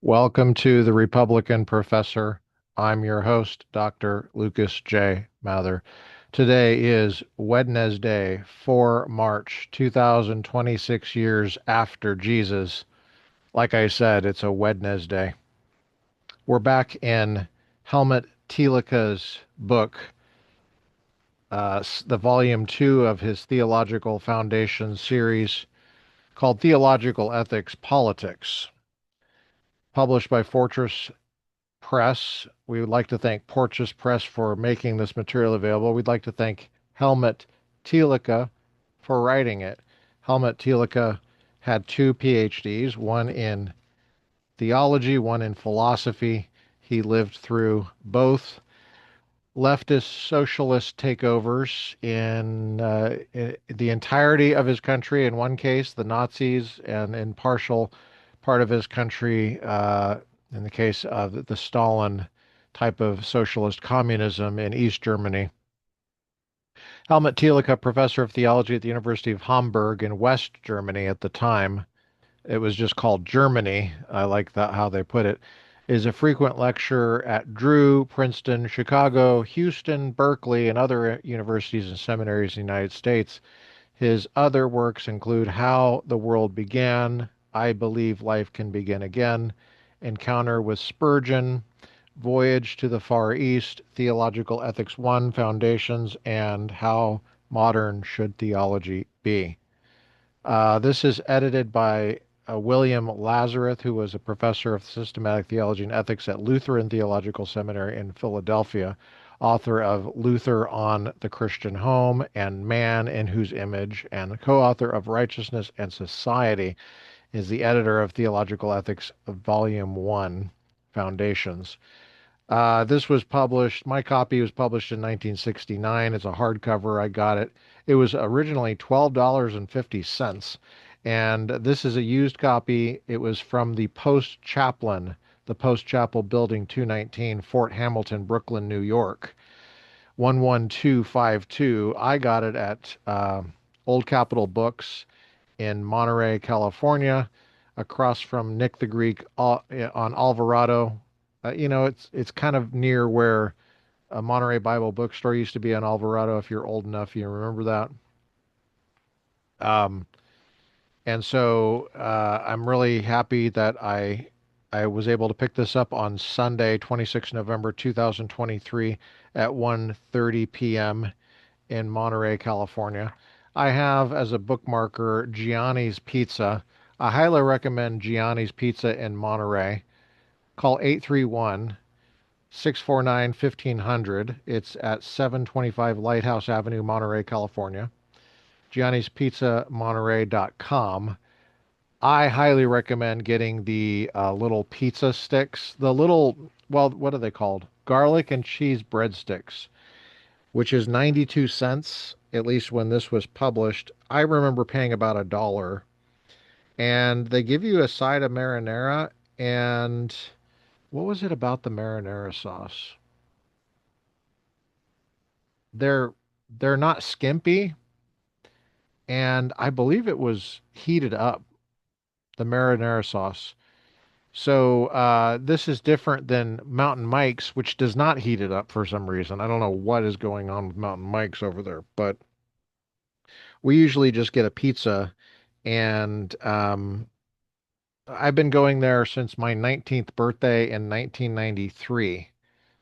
Welcome to the Republican Professor. I'm your host, Dr. Lucas J. Mather. Today is Wednesday, 4 March 2026 years after Jesus. Like I said, it's a Wednesday. We're back in Helmut Thielicke's book, the volume 2 of his Theological Foundation series called Theological Ethics Politics, published by Fortress Press. We would like to thank Porches Press for making this material available. We'd like to thank Helmut Thielicke for writing it. Helmut Thielicke had two PhDs, one in theology, one in philosophy. He lived through both leftist socialist takeovers in the entirety of his country, in one case, the Nazis, and in partial part of his country, in the case of the Stalin type of socialist communism in East Germany. Helmut Thielicke, professor of theology at the University of Hamburg in West Germany at the time, it was just called Germany. I like that how they put it. Is a frequent lecturer at Drew, Princeton, Chicago, Houston, Berkeley, and other universities and seminaries in the United States. His other works include How the World Began, I Believe Life Can Begin Again, Encounter with Spurgeon, Voyage to the Far East, Theological Ethics 1 Foundations, and How Modern Should Theology Be? This is edited by William Lazarus, who was a professor of systematic theology and ethics at Lutheran Theological Seminary in Philadelphia, author of Luther on the Christian Home and Man in Whose Image, and co-author of Righteousness and Society, is the editor of Theological Ethics, Volume 1, Foundations. This was published, my copy was published in 1969. It's a hardcover. I got it. It was originally $12.50. And this is a used copy. It was from the Post Chaplain, the Post Chapel Building 219, Fort Hamilton, Brooklyn, New York, 11252. I got it at Old Capitol Books in Monterey, California, across from Nick the Greek on Alvarado. It's kind of near where a Monterey Bible bookstore used to be on Alvarado. If you're old enough, you remember that. Um, and so I'm really happy that I was able to pick this up on Sunday, 26 November 2023 at 1:30 p.m. in Monterey, California. I have as a bookmarker Gianni's Pizza. I highly recommend Gianni's Pizza in Monterey. Call 831 649 1500. It's at 725 Lighthouse Avenue, Monterey, California. Gianni's Pizza Monterey.com. I highly recommend getting the little pizza sticks, the little, well, what are they called? Garlic and cheese breadsticks, which is 92 cents, at least when this was published. I remember paying about $1. And they give you a side of marinara. And what was it about the marinara sauce? They're they're not skimpy, and I believe it was heated up, the marinara sauce. So this is different than Mountain Mike's, which does not heat it up for some reason. I don't know what is going on with Mountain Mike's over there, but we usually just get a pizza, and I've been going there since my 19th birthday in 1993.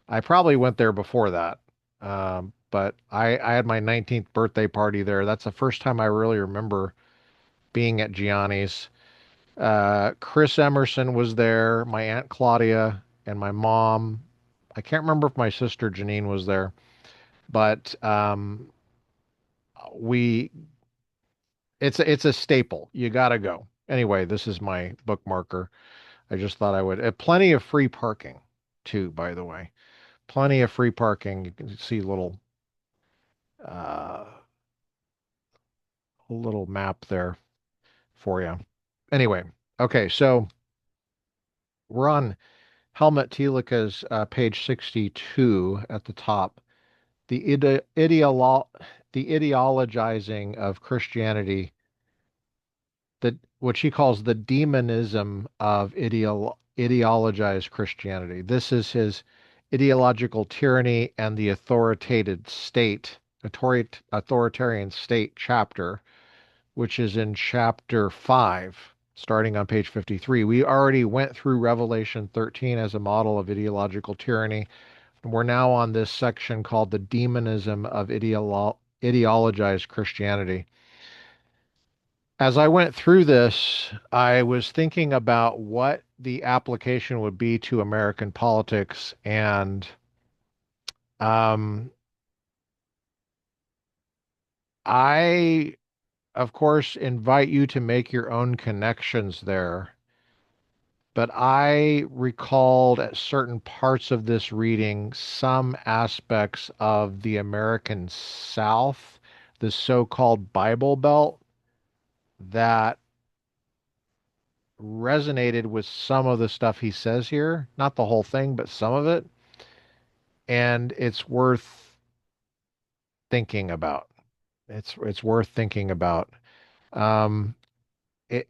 I probably went there before that, but I had my 19th birthday party there. That's the first time I really remember being at Gianni's. Chris Emerson was there, my Aunt Claudia, and my mom. I can't remember if my sister Janine was there, but we it's a staple. You gotta go. Anyway, this is my bookmarker. I just thought I would. Plenty of free parking, too, by the way. Plenty of free parking. You can see uh, a little map there for you. Anyway, okay, so we're on Helmut Thielicke's page 62 at the top. The the ideologizing of Christianity, that what she calls the demonism of Ideologized Christianity. This is his Ideological Tyranny and the Authoritarian State chapter, which is in chapter 5, starting on page 53. We already went through Revelation 13 as a model of ideological tyranny. We're now on this section called the Demonism of Ideologized Christianity. As I went through this, I was thinking about what the application would be to American politics, and um, I, of course, invite you to make your own connections there. But I recalled at certain parts of this reading some aspects of the American South, the so-called Bible Belt, that resonated with some of the stuff he says here. Not the whole thing, but some of it. And it's worth thinking about. It's worth thinking about. Um, it,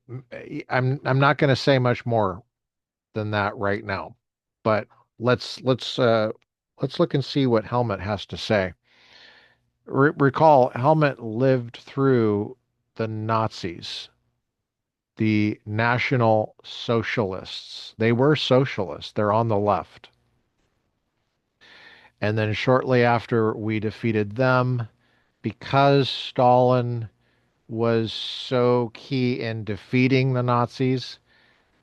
I'm not going to say much more than that right now, but let's let's uh, let's look and see what Helmut has to say. Recall, Helmut lived through the Nazis, the National Socialists. They were socialists. They're on the left. And then shortly after we defeated them, because Stalin was so key in defeating the Nazis,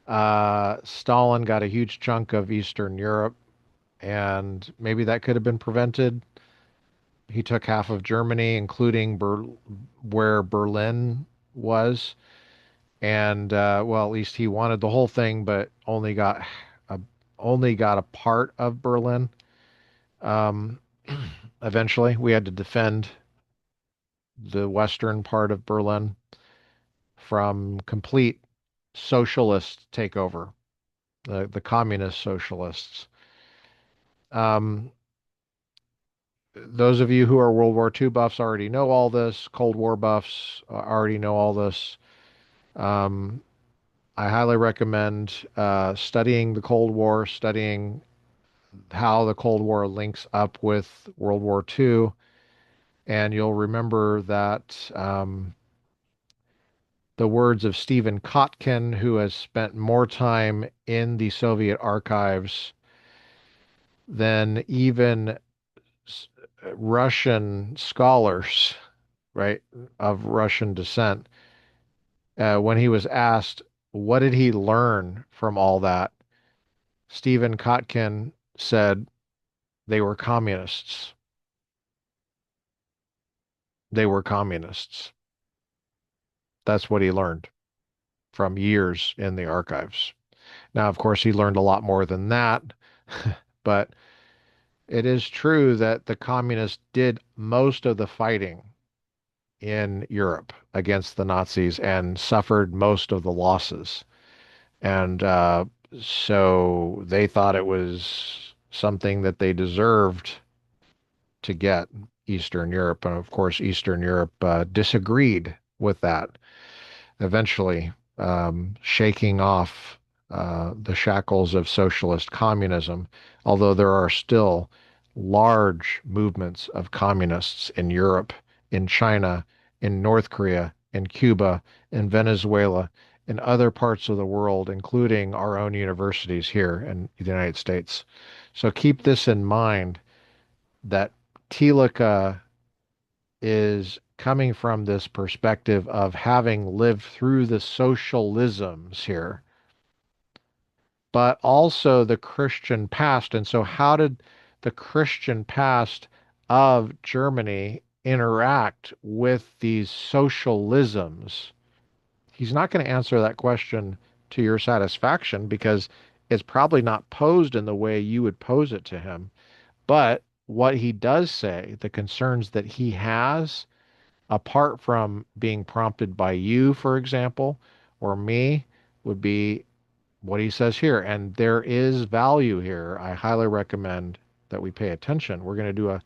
Stalin got a huge chunk of Eastern Europe, and maybe that could have been prevented. He took half of Germany, including where Berlin was, and well, at least he wanted the whole thing, but a, only got a part of Berlin. Um, Eventually, we had to defend the western part of Berlin from complete socialist takeover, the communist socialists. Um, those of you who are World War II buffs already know all this. Cold War buffs already know all this. Um, I highly recommend studying the Cold War, studying how the Cold War links up with World War II, and you'll remember that the words of Stephen Kotkin, who has spent more time in the Soviet archives than even Russian scholars, right, of Russian descent. When he was asked, what did he learn from all that? Stephen Kotkin said they were communists. They were communists. That's what he learned from years in the archives. Now, of course, he learned a lot more than that, but it is true that the communists did most of the fighting in Europe against the Nazis and suffered most of the losses. And so they thought it was something that they deserved to get Eastern Europe. And of course, Eastern Europe disagreed with that, eventually shaking off the shackles of socialist communism, although there are still large movements of communists in Europe, in China, in North Korea, in Cuba, in Venezuela, in other parts of the world, including our own universities here in the United States. So keep this in mind that Thielicke is coming from this perspective of having lived through the socialisms here, but also the Christian past. And so, how did the Christian past of Germany interact with these socialisms? He's not going to answer that question to your satisfaction because it's probably not posed in the way you would pose it to him. But what he does say, the concerns that he has, apart from being prompted by you, for example, or me, would be what he says here. And there is value here. I highly recommend that we pay attention. We're going to do a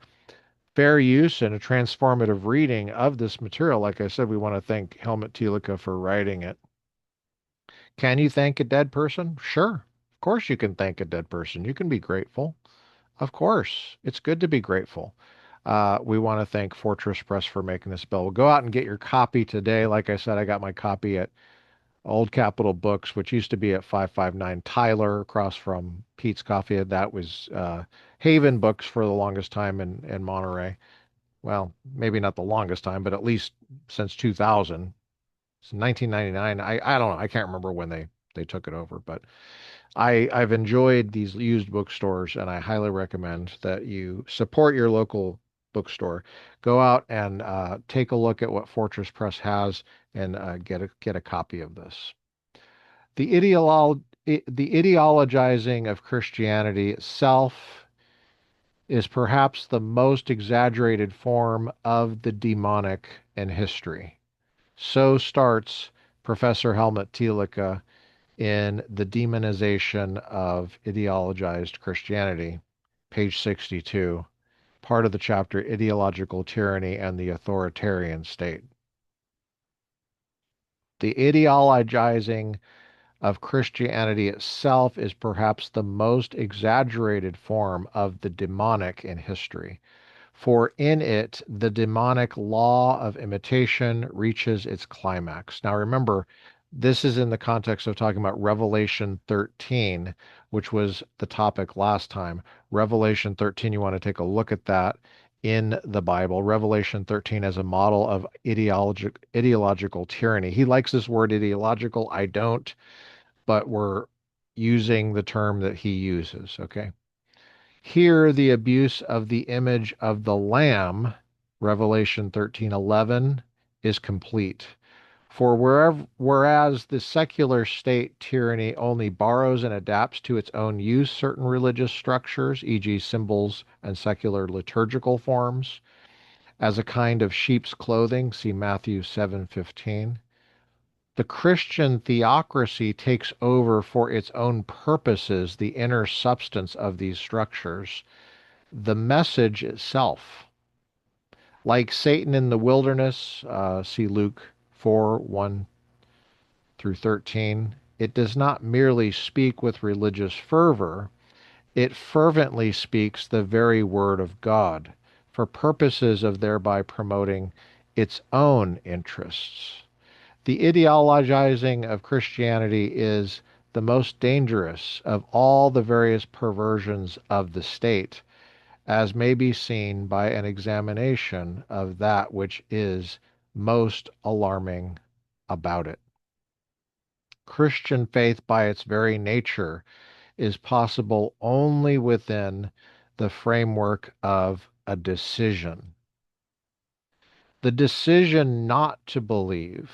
fair use and a transformative reading of this material. Like I said, we want to thank Helmut Thielicke for writing it. Can you thank a dead person? Sure. course you can thank a dead person. You can be grateful. Of course. It's good to be grateful. We want to thank Fortress Press for making this bill. Go out and get your copy today. Like I said, I got my copy at Old Capitol Books, which used to be at 559 Tyler across from Pete's Coffee. That was Haven Books for the longest time in Monterey. Well, maybe not the longest time, but at least since 2000. It's 1999. I don't know. I can't remember when they took it over, but I've enjoyed these used bookstores, and I highly recommend that you support your local bookstore. Go out and take a look at what Fortress Press has and get a copy of this. The ideologizing of Christianity itself is perhaps the most exaggerated form of the demonic in history. So starts Professor Helmut Thielicke in The Demonization of Ideologized Christianity, page 62, part of the chapter Ideological Tyranny and the Authoritarian State. The ideologizing of Christianity itself is perhaps the most exaggerated form of the demonic in history. For in it, the demonic law of imitation reaches its climax. Now remember, this is in the context of talking about Revelation 13, which was the topic last time. Revelation 13, you want to take a look at that in the Bible. Revelation 13 as a model of ideological tyranny. He likes this word ideological. I don't, but we're using the term that he uses, okay? Here, the abuse of the image of the Lamb, Revelation 13:11, is complete. For whereas the secular state tyranny only borrows and adapts to its own use certain religious structures, e.g., symbols and secular liturgical forms, as a kind of sheep's clothing, see Matthew 7:15. The Christian theocracy takes over for its own purposes the inner substance of these structures, the message itself. Like Satan in the wilderness, see Luke 4, 1 through 13, it does not merely speak with religious fervor, it fervently speaks the very word of God for purposes of thereby promoting its own interests. The ideologizing of Christianity is the most dangerous of all the various perversions of the state, as may be seen by an examination of that which is most alarming about it. Christian faith, by its very nature, is possible only within the framework of a decision. The decision not to believe,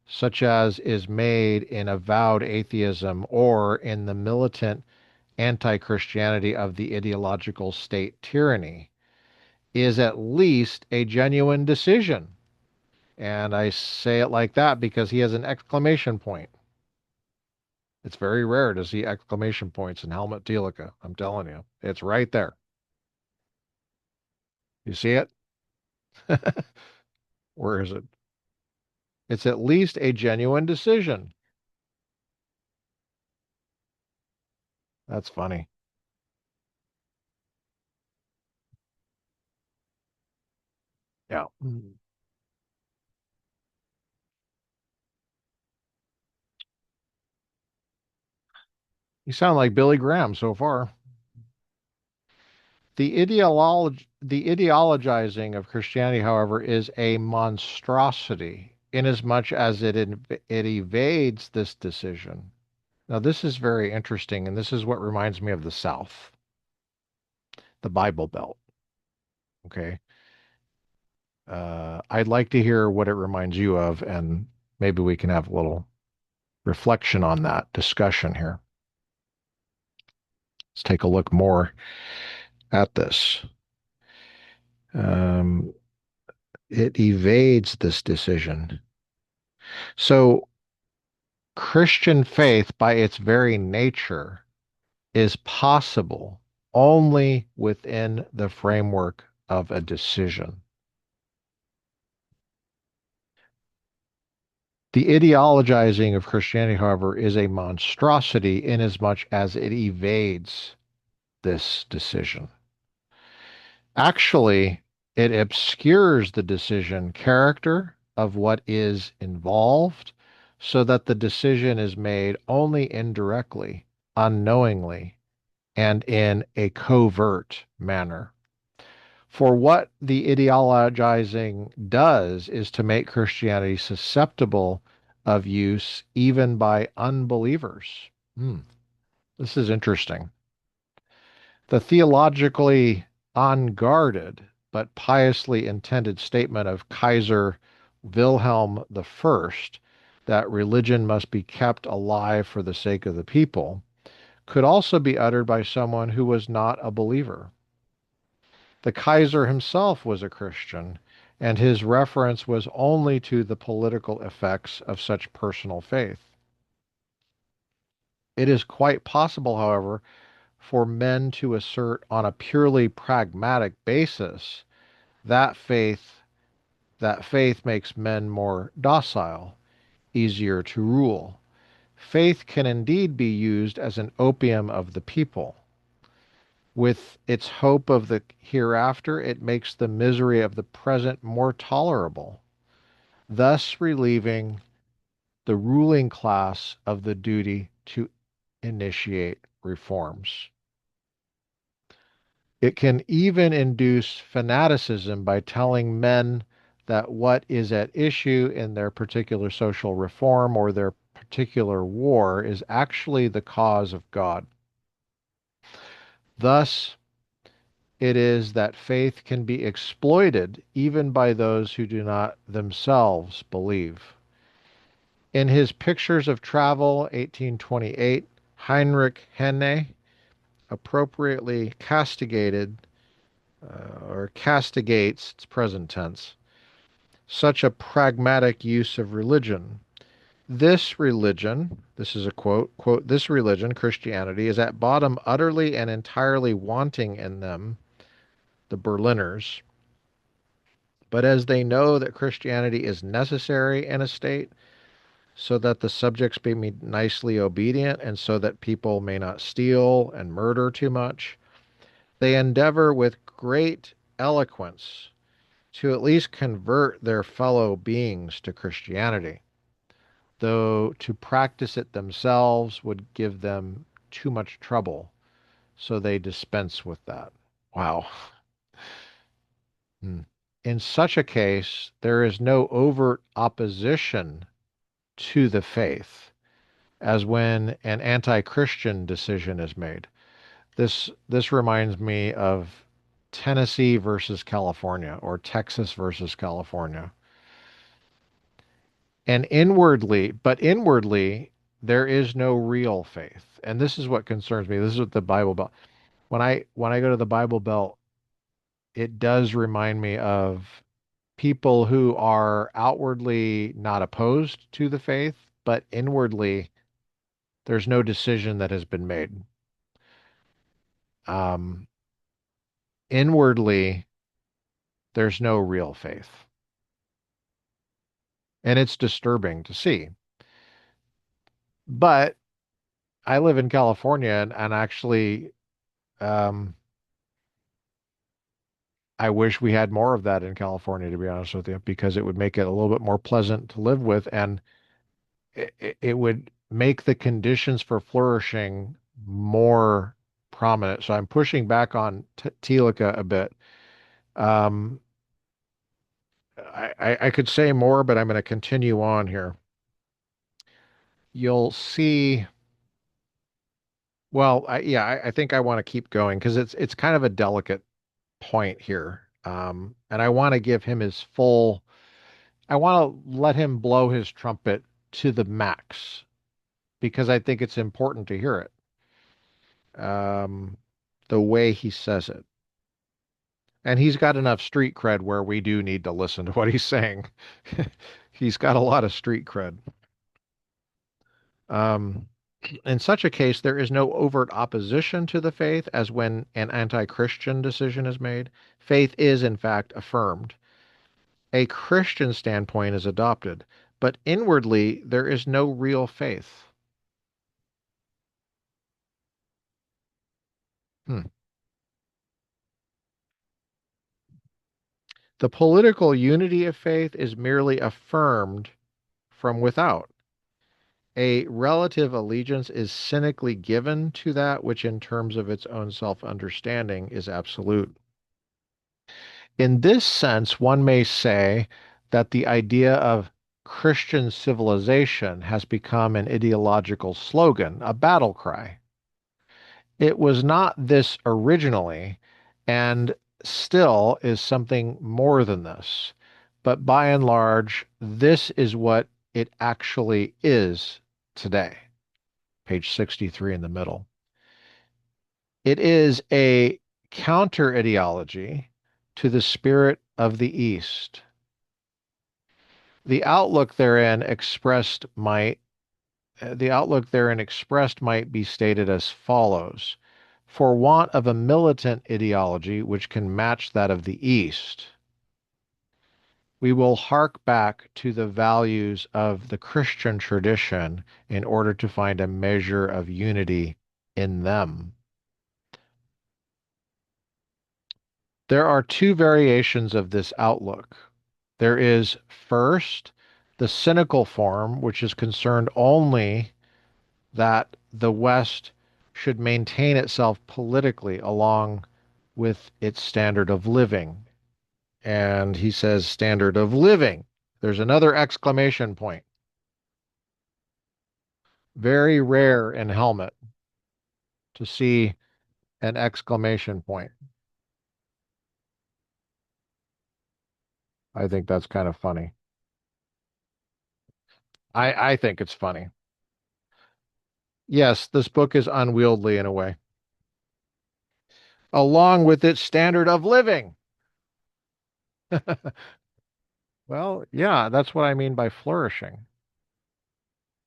such as is made in avowed atheism or in the militant anti-Christianity of the ideological state tyranny, is at least a genuine decision. And I say it like that because he has an exclamation point. It's very rare to see exclamation points in Helmut Thielicke. I'm telling you, it's right there. You see it? Where is it? It's at least a genuine decision. That's funny. Yeah. You sound like Billy Graham so far. The ideologizing of Christianity, however, is a monstrosity inasmuch as it evades this decision. Now, this is very interesting, and this is what reminds me of the South, the Bible Belt. Okay. I'd like to hear what it reminds you of, and maybe we can have a little reflection on that discussion here. Let's take a look more at this. Um, it evades this decision. So, Christian faith, by its very nature, is possible only within the framework of a decision. The ideologizing of Christianity, however, is a monstrosity inasmuch as it evades this decision. Actually, it obscures the decision character of what is involved so that the decision is made only indirectly, unknowingly, and in a covert manner. For what the ideologizing does is to make Christianity susceptible of use even by unbelievers. Hmm, this is interesting. The theologically unguarded but piously intended statement of Kaiser Wilhelm I that religion must be kept alive for the sake of the people could also be uttered by someone who was not a believer. The Kaiser himself was a Christian, and his reference was only to the political effects of such personal faith. It is quite possible, however, for men to assert on a purely pragmatic basis that faith makes men more docile, easier to rule. Faith can indeed be used as an opium of the people. With its hope of the hereafter, it makes the misery of the present more tolerable, thus relieving the ruling class of the duty to initiate reforms. It can even induce fanaticism by telling men that what is at issue in their particular social reform or their particular war is actually the cause of God. Thus, it is that faith can be exploited even by those who do not themselves believe. In his Pictures of Travel, 1828, Heinrich Heine appropriately castigates, it's present tense, such a pragmatic use of religion. This religion, this is a quote, this religion, Christianity, is at bottom utterly and entirely wanting in them, the Berliners. But as they know that Christianity is necessary in a state, so that the subjects may be nicely obedient and so that people may not steal and murder too much, they endeavor with great eloquence to at least convert their fellow beings to Christianity, though to practice it themselves would give them too much trouble, so they dispense with that. Wow. Hmm. In such a case, there is no overt opposition to the faith, as when an anti-Christian decision is made. This reminds me of Tennessee versus California or Texas versus California. And inwardly, there is no real faith. And this is what concerns me. This is what the Bible Belt. When I go to the Bible Belt, it does remind me of people who are outwardly not opposed to the faith, but inwardly there's no decision that has been made. Um, Inwardly, there's no real faith. And it's disturbing to see. But I live in California and actually, um, I wish we had more of that in California, to be honest with you, because it would make it a little bit more pleasant to live with and it would make the conditions for flourishing more prominent. So I'm pushing back on Thielicke a bit. Um, I could say more, but I'm going to continue on here. You'll see. Well, I think I want to keep going because it's kind of a delicate point here. And I want to give him his full. I want to let him blow his trumpet to the max because I think it's important to hear it. The way he says it. And he's got enough street cred where we do need to listen to what he's saying. He's got a lot of street cred. Um, in such a case, there is no overt opposition to the faith as when an anti-Christian decision is made. Faith is, in fact, affirmed. A Christian standpoint is adopted, but inwardly there is no real faith. Hmm. The political unity of faith is merely affirmed from without. A relative allegiance is cynically given to that which, in terms of its own self understanding, is absolute. In this sense, one may say that the idea of Christian civilization has become an ideological slogan, a battle cry. It was not this originally, and still is something more than this. But by and large, this is what it actually is today. Page 63 in the middle. It is a counter ideology to the spirit of the East. The outlook therein might be stated as follows. For want of a militant ideology which can match that of the East, we will hark back to the values of the Christian tradition in order to find a measure of unity in them. There are two variations of this outlook. There is first the cynical form, which is concerned only that the West should maintain itself politically along with its standard of living. And he says standard of living. There's another exclamation point. Very rare in Helmut to see an exclamation point. I think that's kind of funny. I think it's funny. Yes, this book is unwieldy in a way, along with its standard of living. Well, yeah, that's what I mean by flourishing.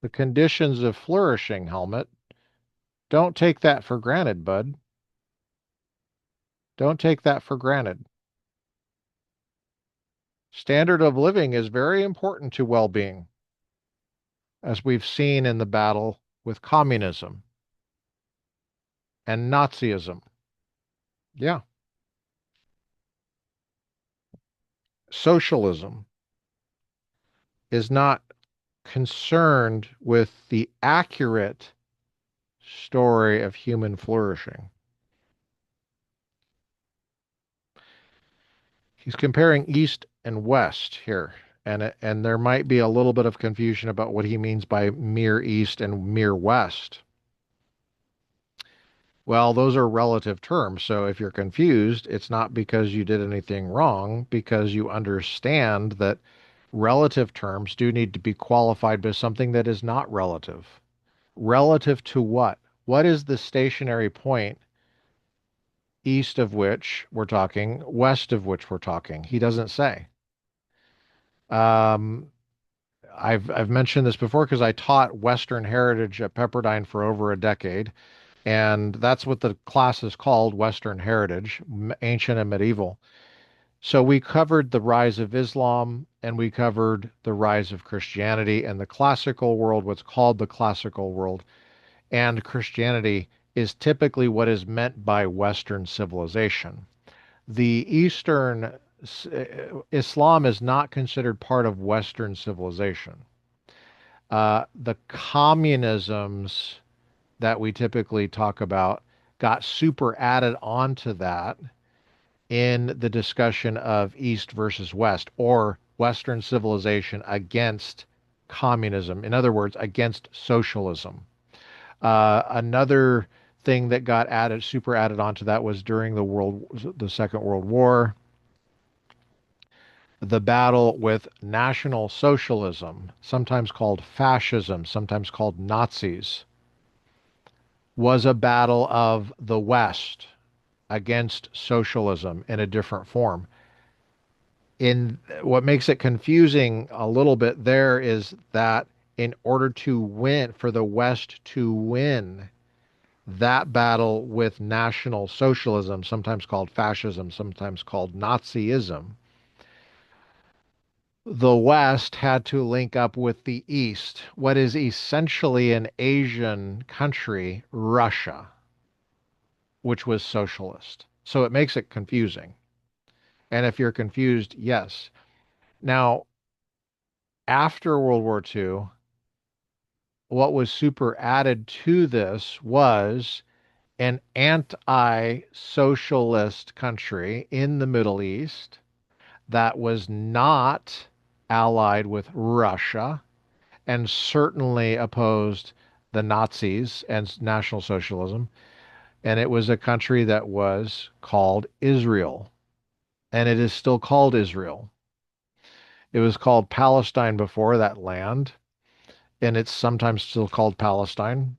The conditions of flourishing, Helmut. Don't take that for granted, bud. Don't take that for granted. Standard of living is very important to well-being, as we've seen in the battle with communism and Nazism. Yeah. Socialism is not concerned with the accurate story of human flourishing. He's comparing East and West here, and there might be a little bit of confusion about what he means by mere East and mere West. Well, those are relative terms. So if you're confused, it's not because you did anything wrong, because you understand that relative terms do need to be qualified by something that is not relative. Relative to what? What is the stationary point east of which we're talking, west of which we're talking? He doesn't say. Um, I've mentioned this before because I taught Western Heritage at Pepperdine for over a decade, and that's what the class is called, Western Heritage, ancient and medieval. So we covered the rise of Islam and we covered the rise of Christianity and the classical world, what's called the classical world, and Christianity is typically what is meant by Western civilization. The Eastern Islam is not considered part of Western civilization. The communisms that we typically talk about got super added onto that in the discussion of East versus West or Western civilization against communism. In other words, against socialism. Another thing that got added, super added onto that was during the Second World War, the battle with National Socialism, sometimes called fascism, sometimes called Nazis, was a battle of the West against socialism in a different form. In what makes it confusing a little bit there is that in order to win, for the West to win that battle with National Socialism, sometimes called fascism, sometimes called Nazism, the West had to link up with the East, what is essentially an Asian country, Russia, which was socialist. So it makes it confusing. And if you're confused, yes. Now, after World War II, what was super added to this was an anti-socialist country in the Middle East that was not allied with Russia and certainly opposed the Nazis and National Socialism. And it was a country that was called Israel. And it is still called Israel. It was called Palestine before that land, and it's sometimes still called Palestine.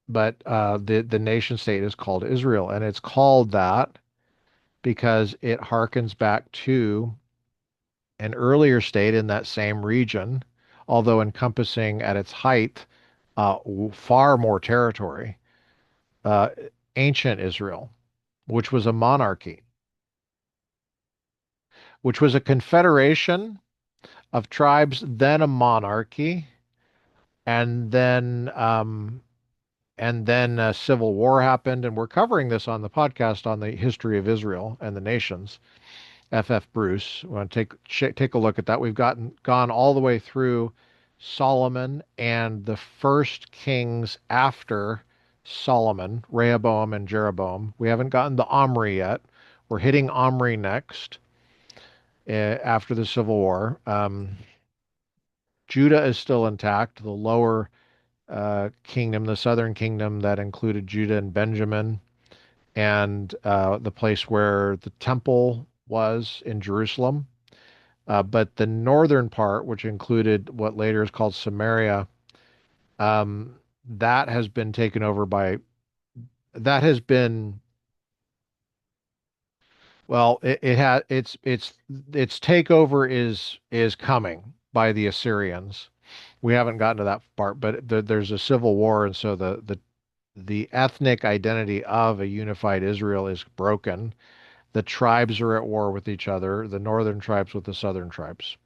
But the nation state is called Israel, and it's called that because it harkens back to an earlier state in that same region, although encompassing at its height far more territory, uh, ancient Israel, which was a monarchy, which was a confederation of tribes, then a monarchy, and then a civil war happened, and we're covering this on the podcast on the history of Israel and the nations. F. Bruce. We want to take a look at that. We've gone all the way through Solomon and the first kings after Solomon, Rehoboam and Jeroboam. We haven't gotten to Omri yet. We're hitting Omri next after the Civil War. Judah is still intact. The lower kingdom, the southern kingdom that included Judah and Benjamin, and the place where the temple was in Jerusalem. But the northern part, which included what later is called Samaria, that has been taken over by, that has been, well, it had its takeover is coming by the Assyrians. We haven't gotten to that part, but there's a civil war, and so the ethnic identity of a unified Israel is broken. The tribes are at war with each other, the northern tribes with the southern tribes.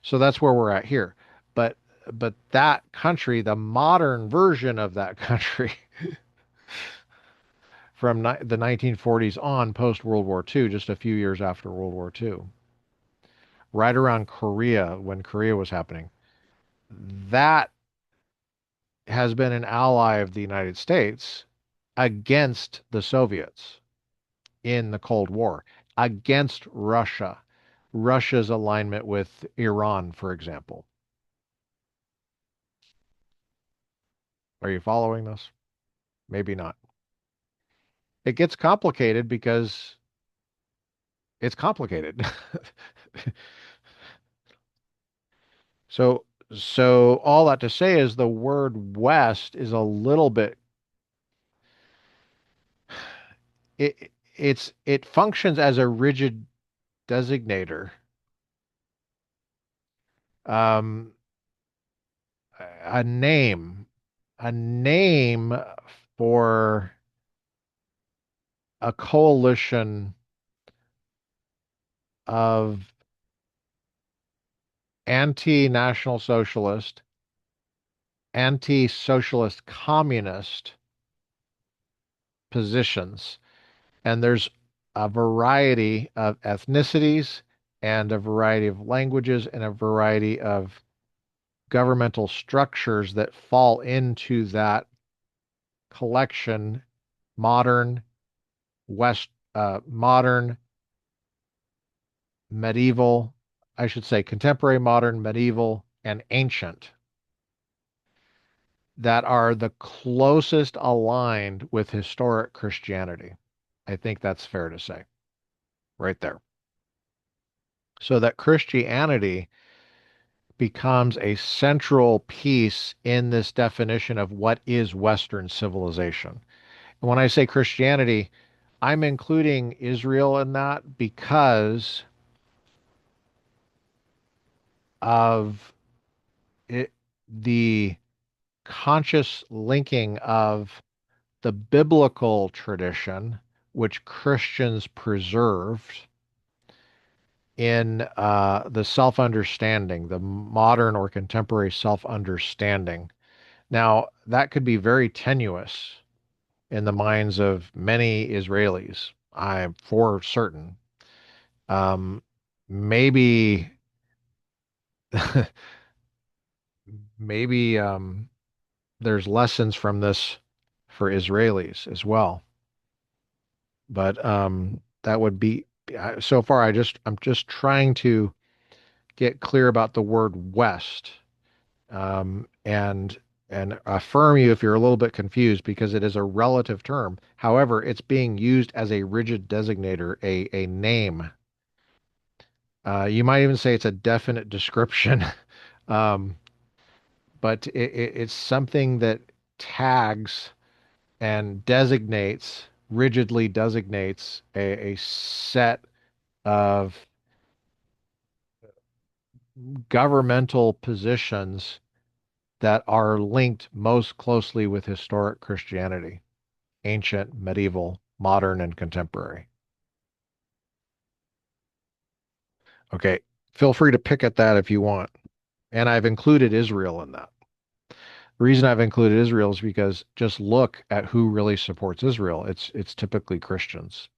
So that's where we're at here. But but that country, the modern version of that country from the 1940s on, post World War II, just a few years after World War II, right around Korea, when Korea was happening, that has been an ally of the United States against the Soviets in the Cold War, against Russia, Russia's alignment with Iran, for example. Are you following this? Maybe not. It gets complicated because it's complicated. So all that to say is the word West is a little bit it functions as a rigid designator. Um, a name, a name for a coalition of anti-national socialist, anti-socialist communist positions. And there's a variety of ethnicities and a variety of languages and a variety of governmental structures that fall into that collection, modern, modern, medieval, I should say contemporary, modern, medieval, and ancient, that are the closest aligned with historic Christianity. I think that's fair to say right there. So that Christianity becomes a central piece in this definition of what is Western civilization. And when I say Christianity, I'm including Israel in that because of it, the conscious linking of the biblical tradition, which Christians preserved, in the self-understanding, the modern or contemporary self-understanding. Now, that could be very tenuous in the minds of many Israelis, I'm for certain. Um, maybe, maybe there's lessons from this for Israelis as well. But that would be so far. I'm just trying to get clear about the word West, and affirm you if you're a little bit confused because it is a relative term. However, it's being used as a rigid designator, a name. You might even say it's a definite description, um, but it's something that tags and designates, rigidly designates a set of governmental positions that are linked most closely with historic Christianity, ancient, medieval, modern, and contemporary. Okay, feel free to pick at that if you want. And I've included Israel in that. The reason I've included Israel is because just look at who really supports Israel. It's typically Christians.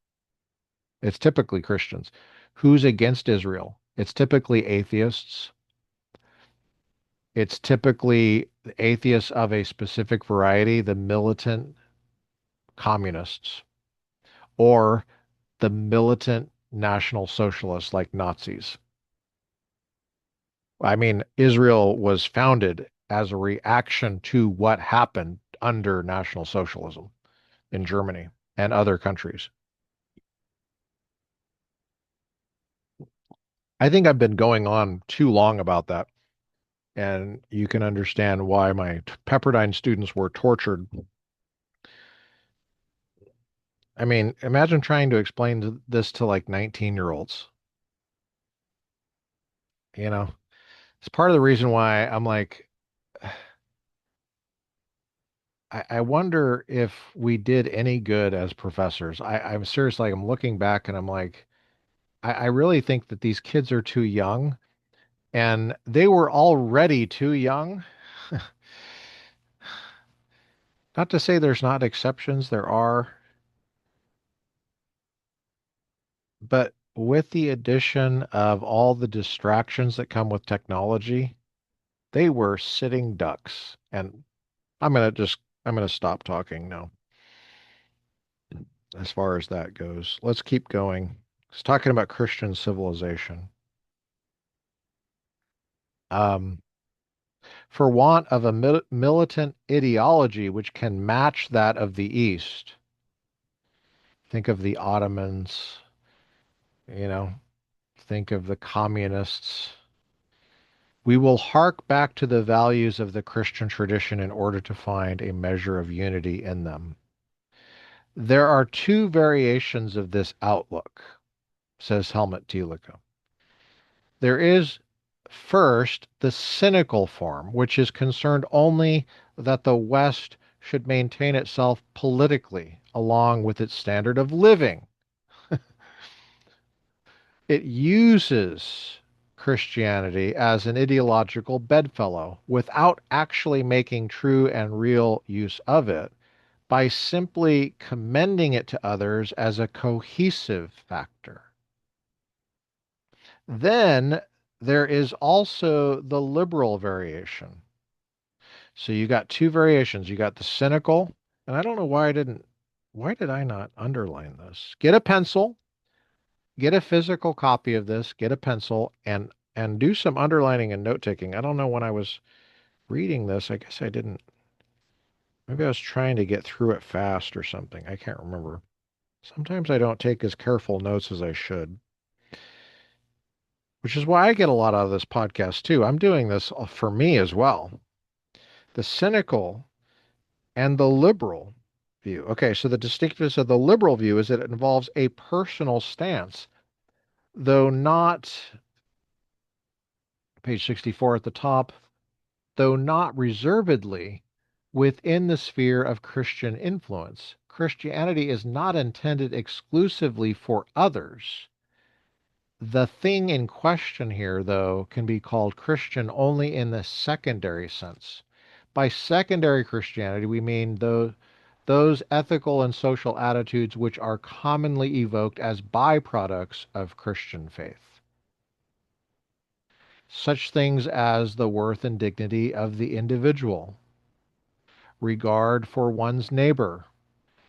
It's typically Christians. Who's against Israel? It's typically atheists. It's typically atheists of a specific variety, the militant communists, or the militant National Socialists like Nazis. I mean, Israel was founded as a reaction to what happened under National Socialism in Germany and other countries. I think I've been going on too long about that, and you can understand why my Pepperdine students were tortured. I mean, imagine trying to explain this to like 19-year-olds. You know, it's part of the reason why I'm like, I wonder if we did any good as professors. I'm serious, like I'm looking back and I'm like, I really think that these kids are too young and they were already too young. Not to say there's not exceptions, there are, but with the addition of all the distractions that come with technology, they were sitting ducks. And I'm gonna stop talking now as far as that goes. Let's keep going. It's talking about Christian civilization. Um, for want of a militant ideology which can match that of the East. Think of the Ottomans, you know, think of the communists. We will hark back to the values of the Christian tradition in order to find a measure of unity in them. There are two variations of this outlook, says Helmut Thielicke. There is first the cynical form, which is concerned only that the West should maintain itself politically along with its standard of living. It uses Christianity as an ideological bedfellow without actually making true and real use of it by simply commending it to others as a cohesive factor. Then there is also the liberal variation. So you got two variations. You got the cynical, and I don't know why did I not underline this? Get a pencil, get a physical copy of this, get a pencil, and do some underlining and note taking. I don't know when I was reading this. I guess I didn't. Maybe I was trying to get through it fast or something. I can't remember. Sometimes I don't take as careful notes as I should, which is why I get a lot out of this podcast too. I'm doing this for me as well. The cynical and the liberal view. Okay, so the distinctiveness of the liberal view is that it involves a personal stance, though not, page 64 at the top, though not reservedly within the sphere of Christian influence. Christianity is not intended exclusively for others. The thing in question here, though, can be called Christian only in the secondary sense. By secondary Christianity, we mean those ethical and social attitudes which are commonly evoked as byproducts of Christian faith. Such things as the worth and dignity of the individual, regard for one's neighbor,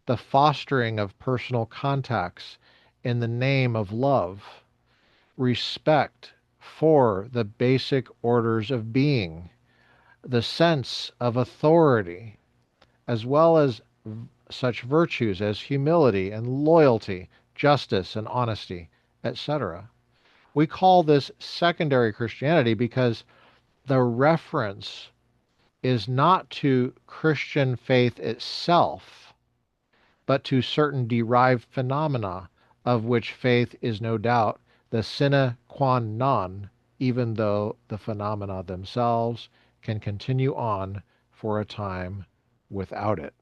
the fostering of personal contacts in the name of love, respect for the basic orders of being, the sense of authority, as well as such virtues as humility and loyalty, justice and honesty, etc. We call this secondary Christianity because the reference is not to Christian faith itself, but to certain derived phenomena of which faith is no doubt the sine qua non, even though the phenomena themselves can continue on for a time without it.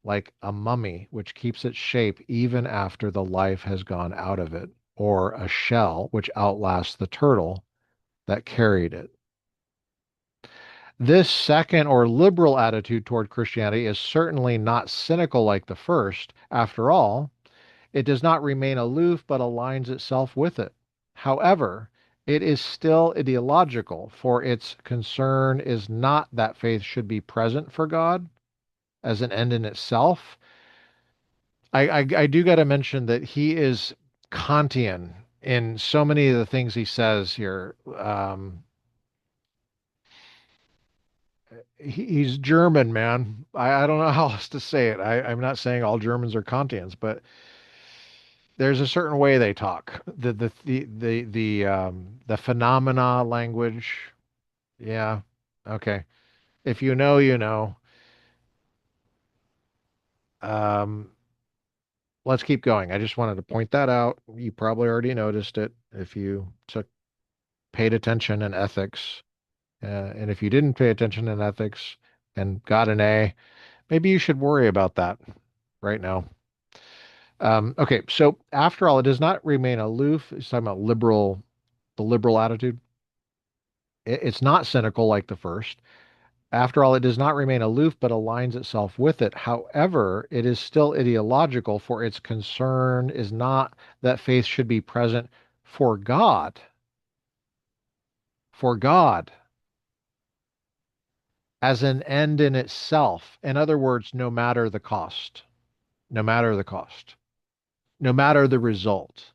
Like a mummy, which keeps its shape even after the life has gone out of it, or a shell which outlasts the turtle that carried it. This second or liberal attitude toward Christianity is certainly not cynical like the first. After all, it does not remain aloof but aligns itself with it. However, it is still ideological, for its concern is not that faith should be present for God as an end in itself. I do got to mention that he is Kantian in so many of the things he says here. He's German, man. I don't know how else to say it. I'm not saying all Germans are Kantians, but there's a certain way they talk. The phenomena language. Yeah. Okay. If you know, you know. Um, let's keep going. I just wanted to point that out. You probably already noticed it if you took paid attention in ethics. And if you didn't pay attention in ethics and got an A, maybe you should worry about that right now. Okay, so after all, it does not remain aloof. He's talking about the liberal attitude. It's not cynical like the first. After all, it does not remain aloof, but aligns itself with it. However, it is still ideological, for its concern is not that faith should be present for God, for God, as an end in itself. In other words, no matter the cost, no matter the cost, no matter the result,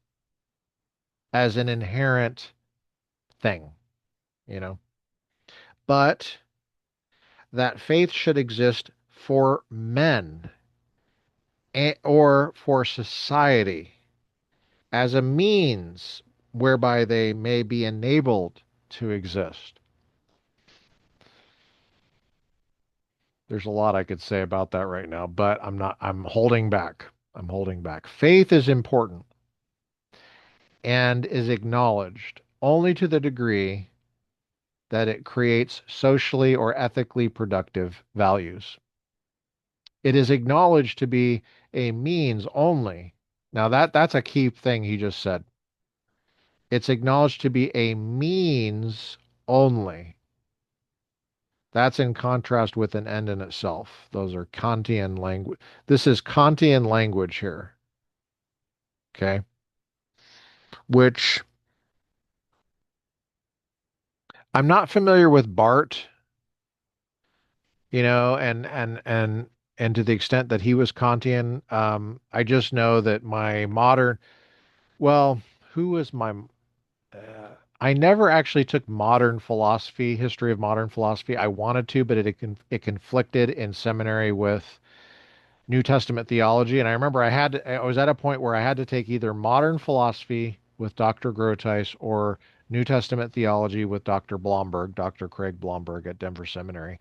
as an inherent thing, you know. But that faith should exist for men or for society as a means whereby they may be enabled to exist. There's a lot I could say about that right now, but I'm not, I'm holding back. I'm holding back. Faith is important and is acknowledged only to the degree that it creates socially or ethically productive values. It is acknowledged to be a means only. Now that's a key thing he just said. It's acknowledged to be a means only. That's in contrast with an end in itself. Those are Kantian language. This is Kantian language here. Okay. Which I'm not familiar with Barth, and to the extent that he was Kantian, I just know that my modern, well, who was my, I never actually took modern philosophy, history of modern philosophy. I wanted to, but it conflicted in seminary with New Testament theology. And I remember I was at a point where I had to take either modern philosophy with Dr. Grotius or New Testament theology with Dr. Blomberg, Dr. Craig Blomberg at Denver Seminary.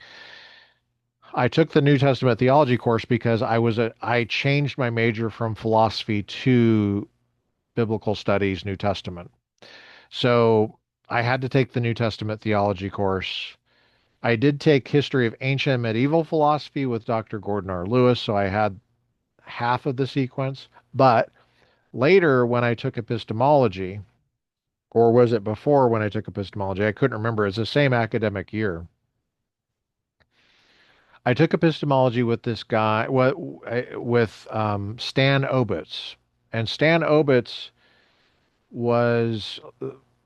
I took the New Testament theology course because I changed my major from philosophy to biblical studies, New Testament. So I had to take the New Testament theology course. I did take history of ancient and medieval philosophy with Dr. Gordon R. Lewis, so I had half of the sequence, but Later, when I took epistemology, or was it before when I took epistemology? I couldn't remember. It's the same academic year. I took epistemology with this guy, with Stan Obitz. And Stan Obitz was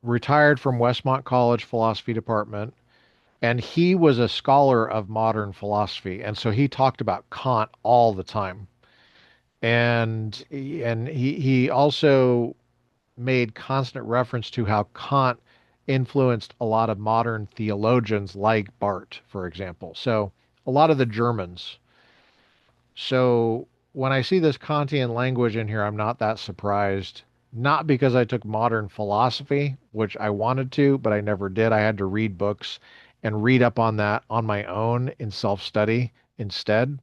retired from Westmont College Philosophy Department, and he was a scholar of modern philosophy. And so he talked about Kant all the time. And he also made constant reference to how Kant influenced a lot of modern theologians like Barth, for example. So a lot of the Germans. So when I see this Kantian language in here, I'm not that surprised. Not because I took modern philosophy, which I wanted to, but I never did. I had to read books and read up on that on my own in self-study instead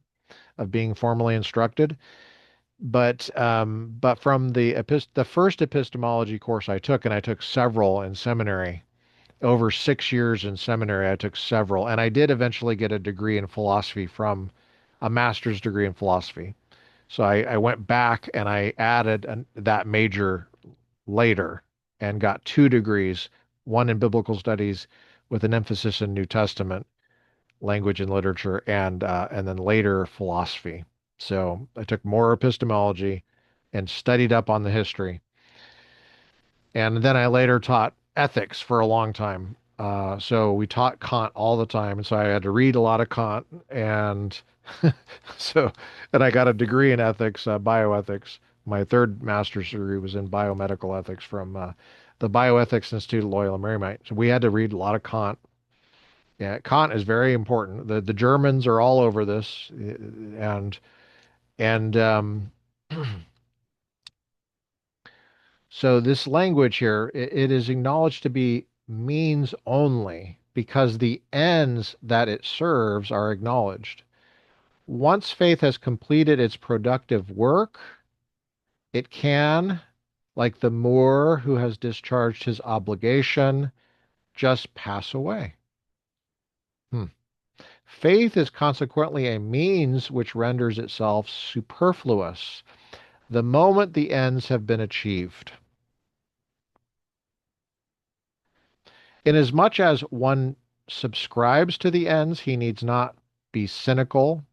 of being formally instructed. But from the first epistemology course I took, and I took several in seminary, over 6 years in seminary, I took several, and I did eventually get a degree in philosophy from a master's degree in philosophy. So I went back and I added that major later and got 2 degrees, one in biblical studies with an emphasis in New Testament language and literature, and then later philosophy. So I took more epistemology and studied up on the history. And then I later taught ethics for a long time. So we taught Kant all the time. And so I had to read a lot of Kant. And so, and I got a degree in ethics, bioethics. My third master's degree was in biomedical ethics from the Bioethics Institute of Loyola Marymount. So we had to read a lot of Kant. Yeah, Kant is very important. The Germans are all over this, and so this language here, it is acknowledged to be means only because the ends that it serves are acknowledged. Once faith has completed its productive work, it can, like the Moor who has discharged his obligation, just pass away. Hmm. Faith is consequently a means which renders itself superfluous the moment the ends have been achieved. Inasmuch as one subscribes to the ends, he needs not be cynical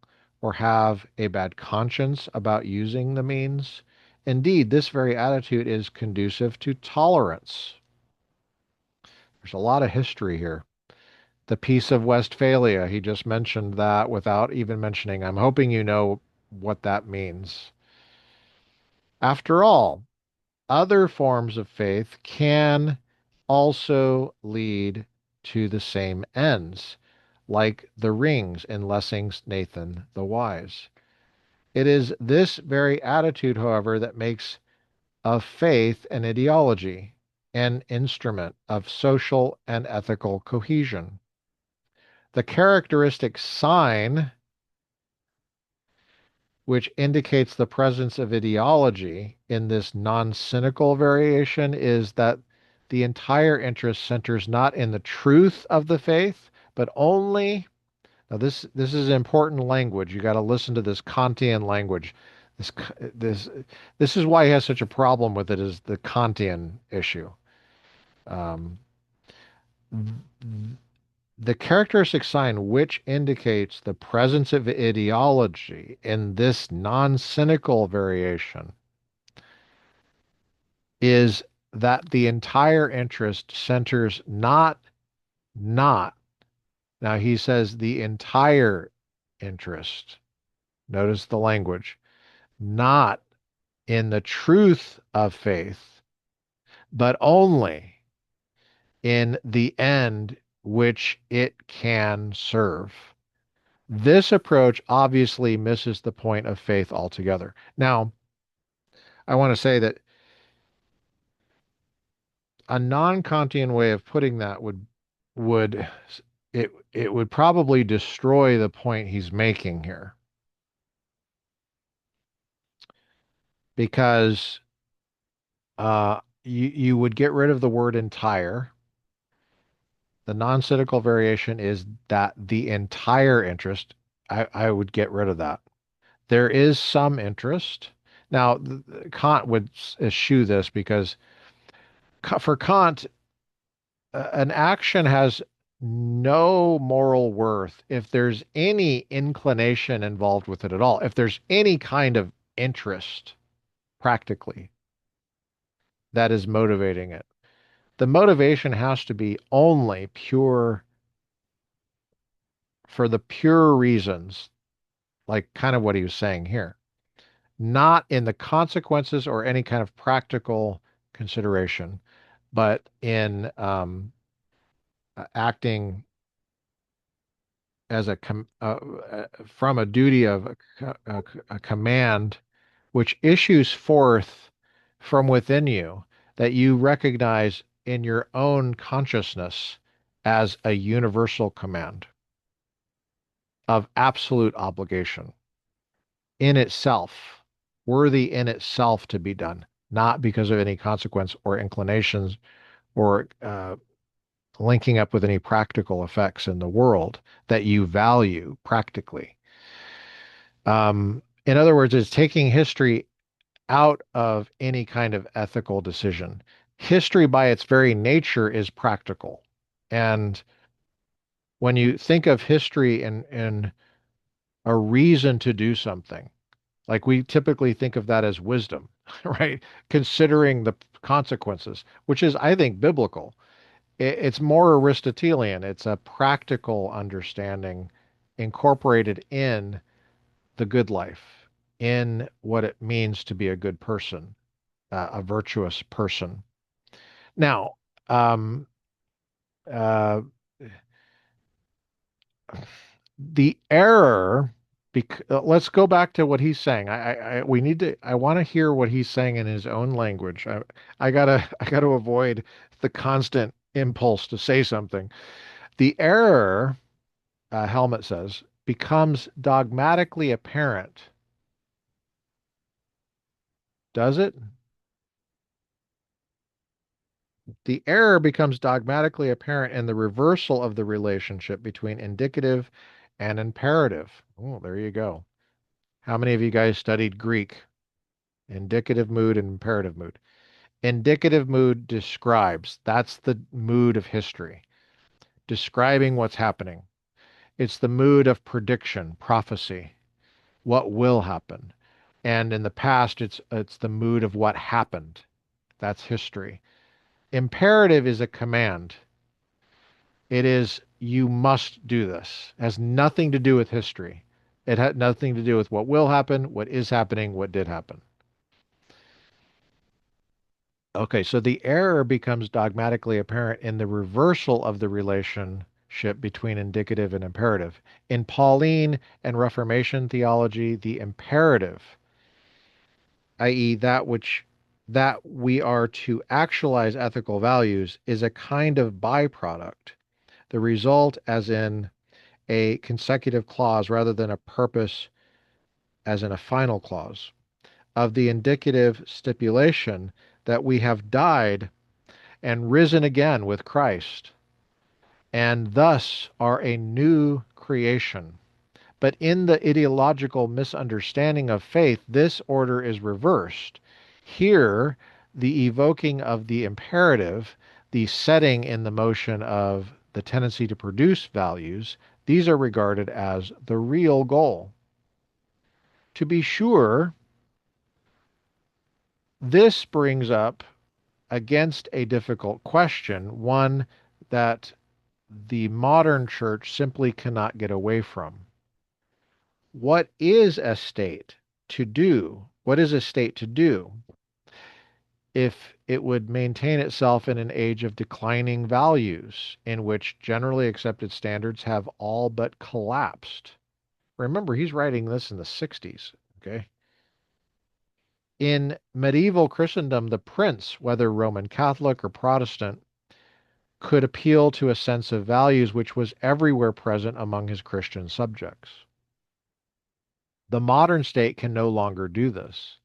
or have a bad conscience about using the means. Indeed, this very attitude is conducive to tolerance. There's a lot of history here. The Peace of Westphalia, he just mentioned that without even mentioning. I'm hoping you know what that means. After all, other forms of faith can also lead to the same ends, like the rings in Lessing's Nathan the Wise. It is this very attitude, however, that makes of faith an ideology, an instrument of social and ethical cohesion. The characteristic sign which indicates the presence of ideology in this non-cynical variation is that the entire interest centers not in the truth of the faith, but only, now this is important language. You got to listen to this Kantian language. This this this is why he has such a problem with it is the Kantian issue. Um, the characteristic sign which indicates the presence of ideology in this non-cynical variation is that the entire interest centers not now he says the entire interest, notice the language, not in the truth of faith, but only in the end which it can serve. This approach obviously misses the point of faith altogether. Now, I want to say that a non-Kantian way of putting that would it would probably destroy the point he's making here because you would get rid of the word entire. The non-cynical variation is that the entire interest, I would get rid of that. There is some interest. Now, Kant would eschew this because for Kant, an action has no moral worth if there's any inclination involved with it at all, if there's any kind of interest practically that is motivating it. The motivation has to be only pure for the pure reasons, like kind of what he was saying here, not in the consequences or any kind of practical consideration, but in acting as from a duty of a command which issues forth from within you that you recognize in your own consciousness as a universal command of absolute obligation in itself, worthy in itself to be done, not because of any consequence or inclinations or linking up with any practical effects in the world that you value practically. In other words, it's taking history out of any kind of ethical decision. History, by its very nature, is practical. And when you think of history in a reason to do something, like we typically think of that as wisdom, right? Considering the consequences, which is, I think, biblical. It's more Aristotelian. It's a practical understanding incorporated in the good life, in what it means to be a good person, a virtuous person. Now, um, uh, the error. Let's go back to what he's saying. We need to. I want to hear what he's saying in his own language. I gotta avoid the constant impulse to say something. The error, Helmut says, becomes dogmatically apparent. Does it? The error becomes dogmatically apparent in the reversal of the relationship between indicative and imperative. Oh, there you go. How many of you guys studied Greek? Indicative mood and imperative mood. Indicative mood describes, that's the mood of history, describing what's happening. It's the mood of prediction, prophecy, what will happen. And in the past, it's the mood of what happened. That's history. Imperative is a command. It is, you must do this. It has nothing to do with history. It had nothing to do with what will happen, what is happening, what did happen. Okay, so the error becomes dogmatically apparent in the reversal of the relationship between indicative and imperative. In Pauline and Reformation theology, the imperative, i.e., that we are to actualize ethical values, is a kind of byproduct. The result, as in a consecutive clause rather than a purpose, as in a final clause, of the indicative stipulation that we have died and risen again with Christ, and thus are a new creation. But in the ideological misunderstanding of faith, this order is reversed. Here, the evoking of the imperative, the setting in the motion of the tendency to produce values, these are regarded as the real goal. To be sure, this brings up against a difficult question, one that the modern church simply cannot get away from. What is a state to do? What is a state to do if it would maintain itself in an age of declining values in which generally accepted standards have all but collapsed? Remember, he's writing this in the 60s, okay? In medieval Christendom, the prince, whether Roman Catholic or Protestant, could appeal to a sense of values which was everywhere present among his Christian subjects. The modern state can no longer do this.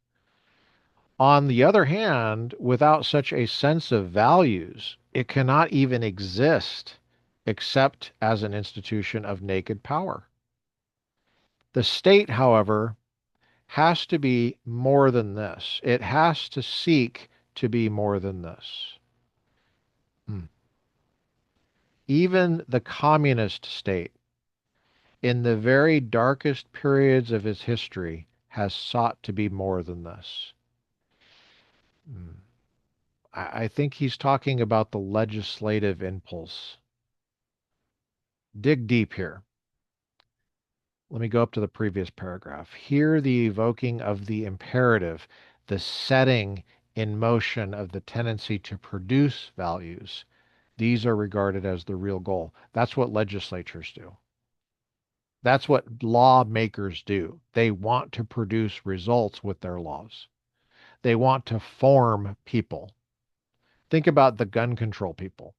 On the other hand, without such a sense of values, it cannot even exist except as an institution of naked power. The state, however, has to be more than this. It has to seek to be more than this. Hmm. Even the communist state, in the very darkest periods of its history, has sought to be more than this. Hmm. I think he's talking about the legislative impulse. Dig deep here. Let me go up to the previous paragraph. Here, the evoking of the imperative, the setting in motion of the tendency to produce values, these are regarded as the real goal. That's what legislatures do. That's what lawmakers do. They want to produce results with their laws. They want to form people. Think about the gun control people.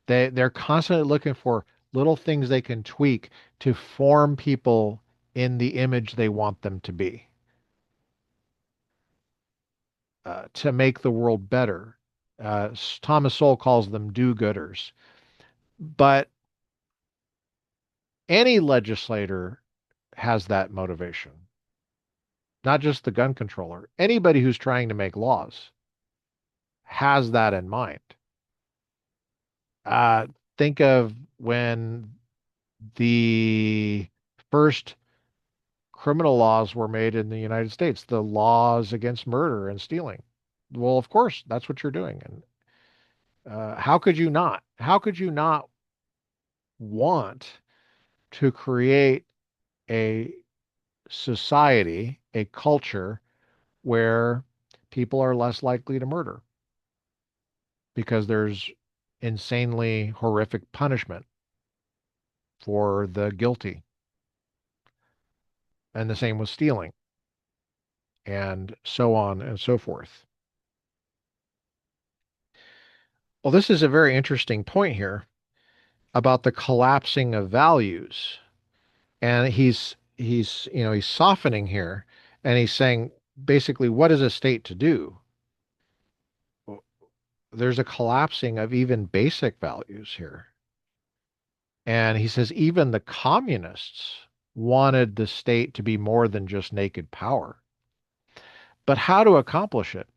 They're constantly looking for little things they can tweak to form people in the image they want them to be, to make the world better. Thomas Sowell calls them do-gooders. But any legislator has that motivation, not just the gun controller. Anybody who's trying to make laws has that in mind. Uh, think of when the first criminal laws were made in the United States, the laws against murder and stealing. Well, of course, that's what you're doing. And how could you not? How could you not want to create a society, a culture where people are less likely to murder because there's insanely horrific punishment for the guilty? And the same with stealing, and so on and so forth. Well, this is a very interesting point here about the collapsing of values. And he's softening here, and he's saying basically, what is a state to do? There's a collapsing of even basic values here. And he says even the communists wanted the state to be more than just naked power. But how to accomplish it?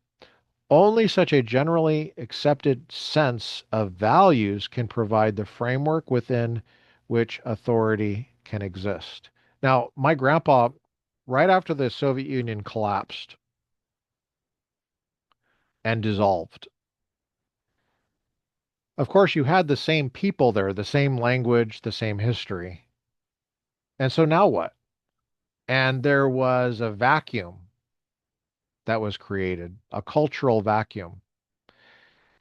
Only such a generally accepted sense of values can provide the framework within which authority can exist. Now, my grandpa, right after the Soviet Union collapsed and dissolved, of course, you had the same people there, the same language, the same history. And so now what? And there was a vacuum that was created, a cultural vacuum.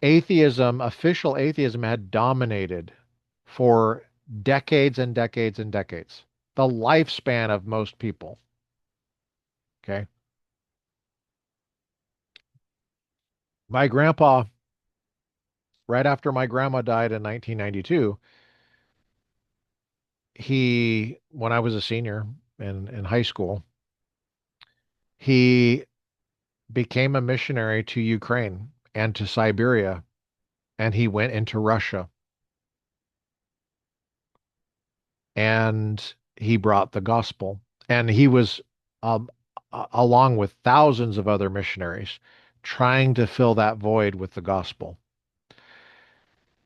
Atheism, official atheism, had dominated for decades and decades and decades, the lifespan of most people. Okay. My grandpa, right after my grandma died in 1992, when I was a senior in high school, he became a missionary to Ukraine and to Siberia, and he went into Russia and he brought the gospel. And he was, um, along with thousands of other missionaries, trying to fill that void with the gospel.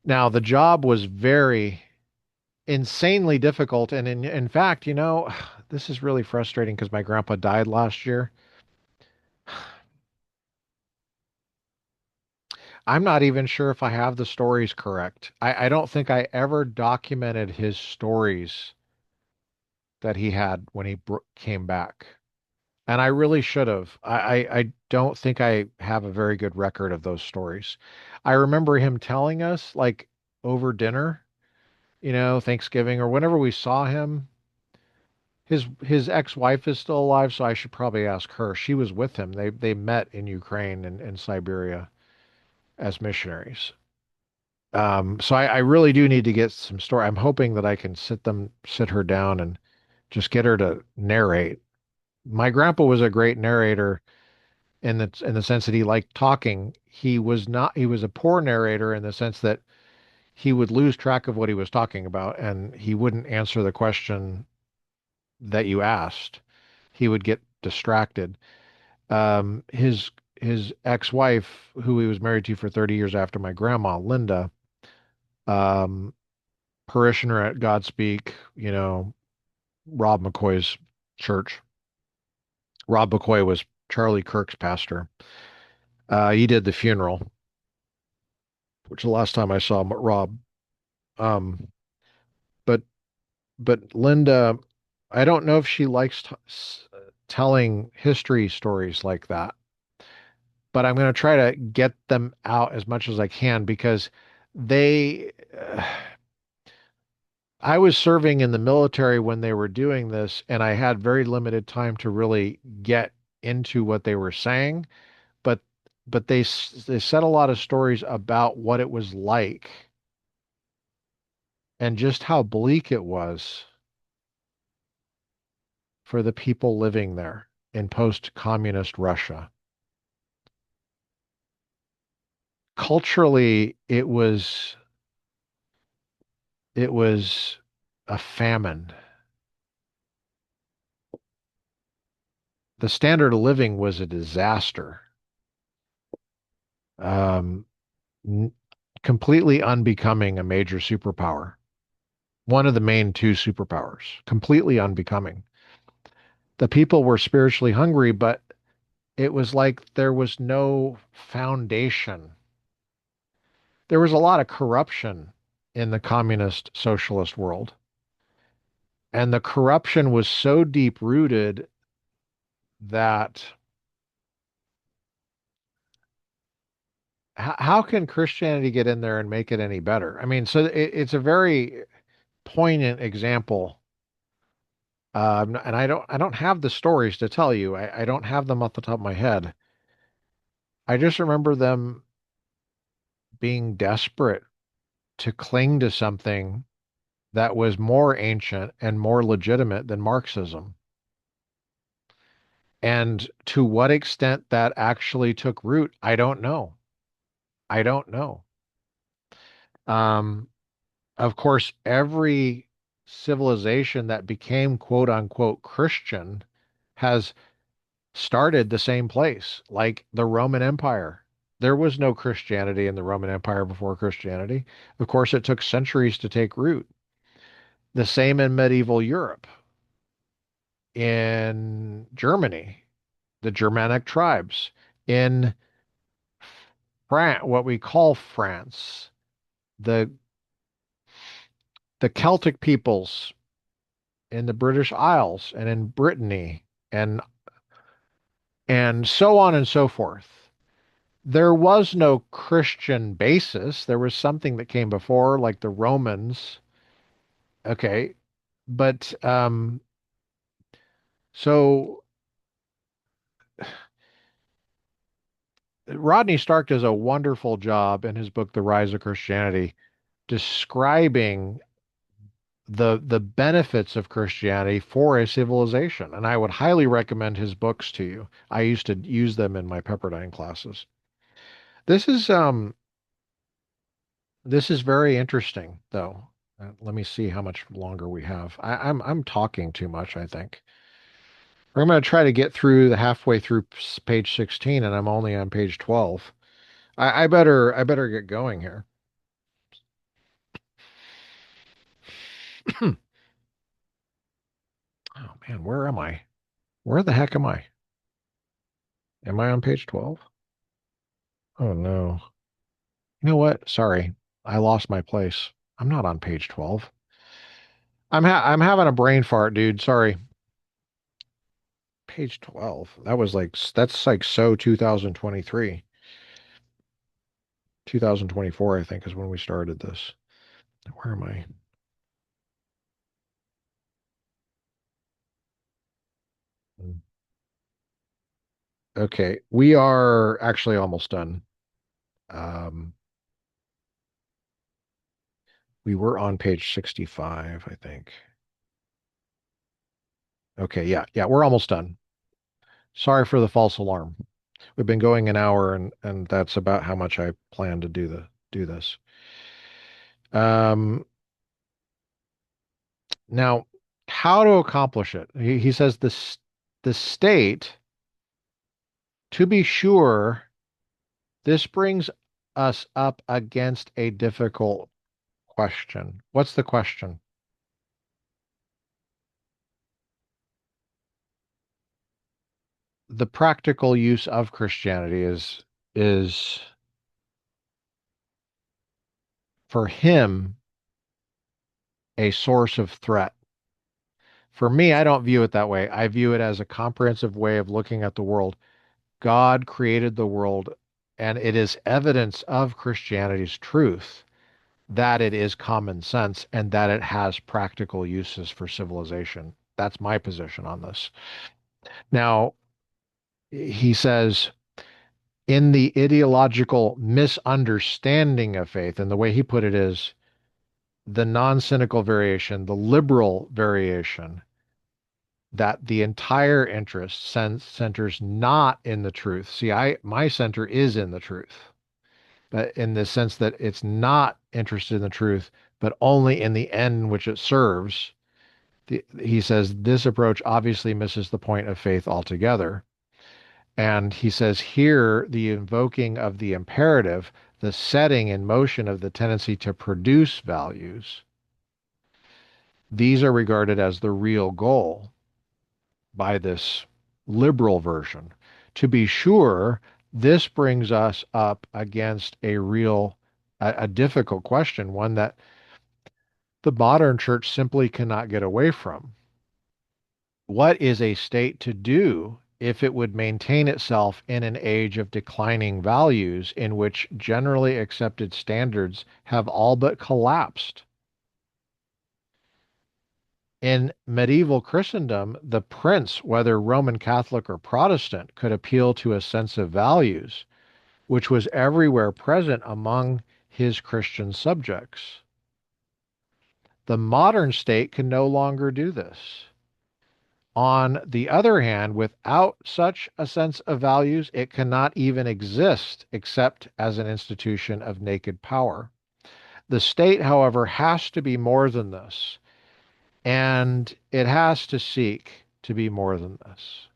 Now, the job was very insanely difficult. And in fact, this is really frustrating because my grandpa died last year. I'm not even sure if I have the stories correct. I don't think I ever documented his stories that he had when he came back. And I really should have. I don't think I have a very good record of those stories. I remember him telling us, like over dinner, Thanksgiving or whenever we saw him, his ex-wife is still alive, so I should probably ask her. She was with him. They met in Ukraine and Siberia as missionaries. So I really do need to get some story. I'm hoping that I can sit her down and just get her to narrate. My grandpa was a great narrator in the sense that he liked talking. He was a poor narrator in the sense that he would lose track of what he was talking about and he wouldn't answer the question that you asked. he would get distracted. His ex-wife, who he was married to for 30 years after my grandma, Linda, um, parishioner at Godspeak, Rob McCoy's church. Rob McCoy was Charlie Kirk's pastor. He did the funeral, which the last time I saw Rob. Um, but Linda, I don't know if she likes telling history stories like that, but I'm going to try to get them out as much as I can because they, I was serving in the military when they were doing this, and I had very limited time to really get into what they were saying. But they said a lot of stories about what it was like and just how bleak it was for the people living there in post-communist Russia. Culturally, it was a famine. The standard of living was a disaster. Um, n- Completely unbecoming a major superpower. One of the main two superpowers. Completely unbecoming. The people were spiritually hungry, but it was like there was no foundation. There was a lot of corruption in the communist socialist world. And the corruption was so deep rooted that how can Christianity get in there and make it any better? I mean, so it's a very poignant example. And I don't have the stories to tell you. I don't have them off the top of my head. I just remember them being desperate to cling to something that was more ancient and more legitimate than Marxism. And to what extent that actually took root, I don't know. I don't know. Um, of course, every civilization that became quote unquote Christian has started the same place, like the Roman Empire. There was no Christianity in the Roman Empire before Christianity. Of course, it took centuries to take root. The same in medieval Europe, in Germany, the Germanic tribes, in France, what we call France, the Celtic peoples in the British Isles and in Brittany and so on and so forth. There was no Christian basis. There was something that came before, like the Romans. Okay, but so Rodney Stark does a wonderful job in his book, The Rise of Christianity, describing the benefits of Christianity for a civilization. And I would highly recommend his books to you. I used to use them in my Pepperdine classes. This is um this is very interesting though. Let me see how much longer we have. I'm talking too much, I think. I'm going to try to get through the halfway through page 16 and I'm only on page 12. I better get going here. Oh man, where am I? Where the heck am I? Am I on page 12? Oh no. You know what? Sorry. I lost my place. I'm not on page 12. I'm having a brain fart, dude. Sorry. Page 12. That's like so 2023. 2024, I think, is when we started this. Where am I? Okay, we are actually almost done. Um, we were on page 65, I think. Okay, yeah, yeah, we're almost done. Sorry for the false alarm. We've been going an hour and that's about how much I plan to do this. Um, Now, how to accomplish it? He says this. The state, to be sure, this brings us up against a difficult question. What's the question? The practical use of Christianity is for him a source of threat. For me, I don't view it that way. I view it as a comprehensive way of looking at the world. God created the world, and it is evidence of Christianity's truth that it is common sense and that it has practical uses for civilization. That's my position on this. Now, he says, in the ideological misunderstanding of faith, and the way he put it is the non cynical variation, the liberal variation, that the entire interest centers not in the truth. See, my center is in the truth, but in the sense that it's not interested in the truth, but only in the end which it serves. He says this approach obviously misses the point of faith altogether. And he says here, the invoking of the imperative, the setting in motion of the tendency to produce values, these are regarded as the real goal by this liberal version. To be sure, this brings us up against a difficult question, one that the modern church simply cannot get away from. What is a state to do if it would maintain itself in an age of declining values in which generally accepted standards have all but collapsed? In medieval Christendom, the prince, whether Roman Catholic or Protestant, could appeal to a sense of values, which was everywhere present among his Christian subjects. The modern state can no longer do this. On the other hand, without such a sense of values, it cannot even exist except as an institution of naked power. The state, however, has to be more than this, and it has to seek to be more than this.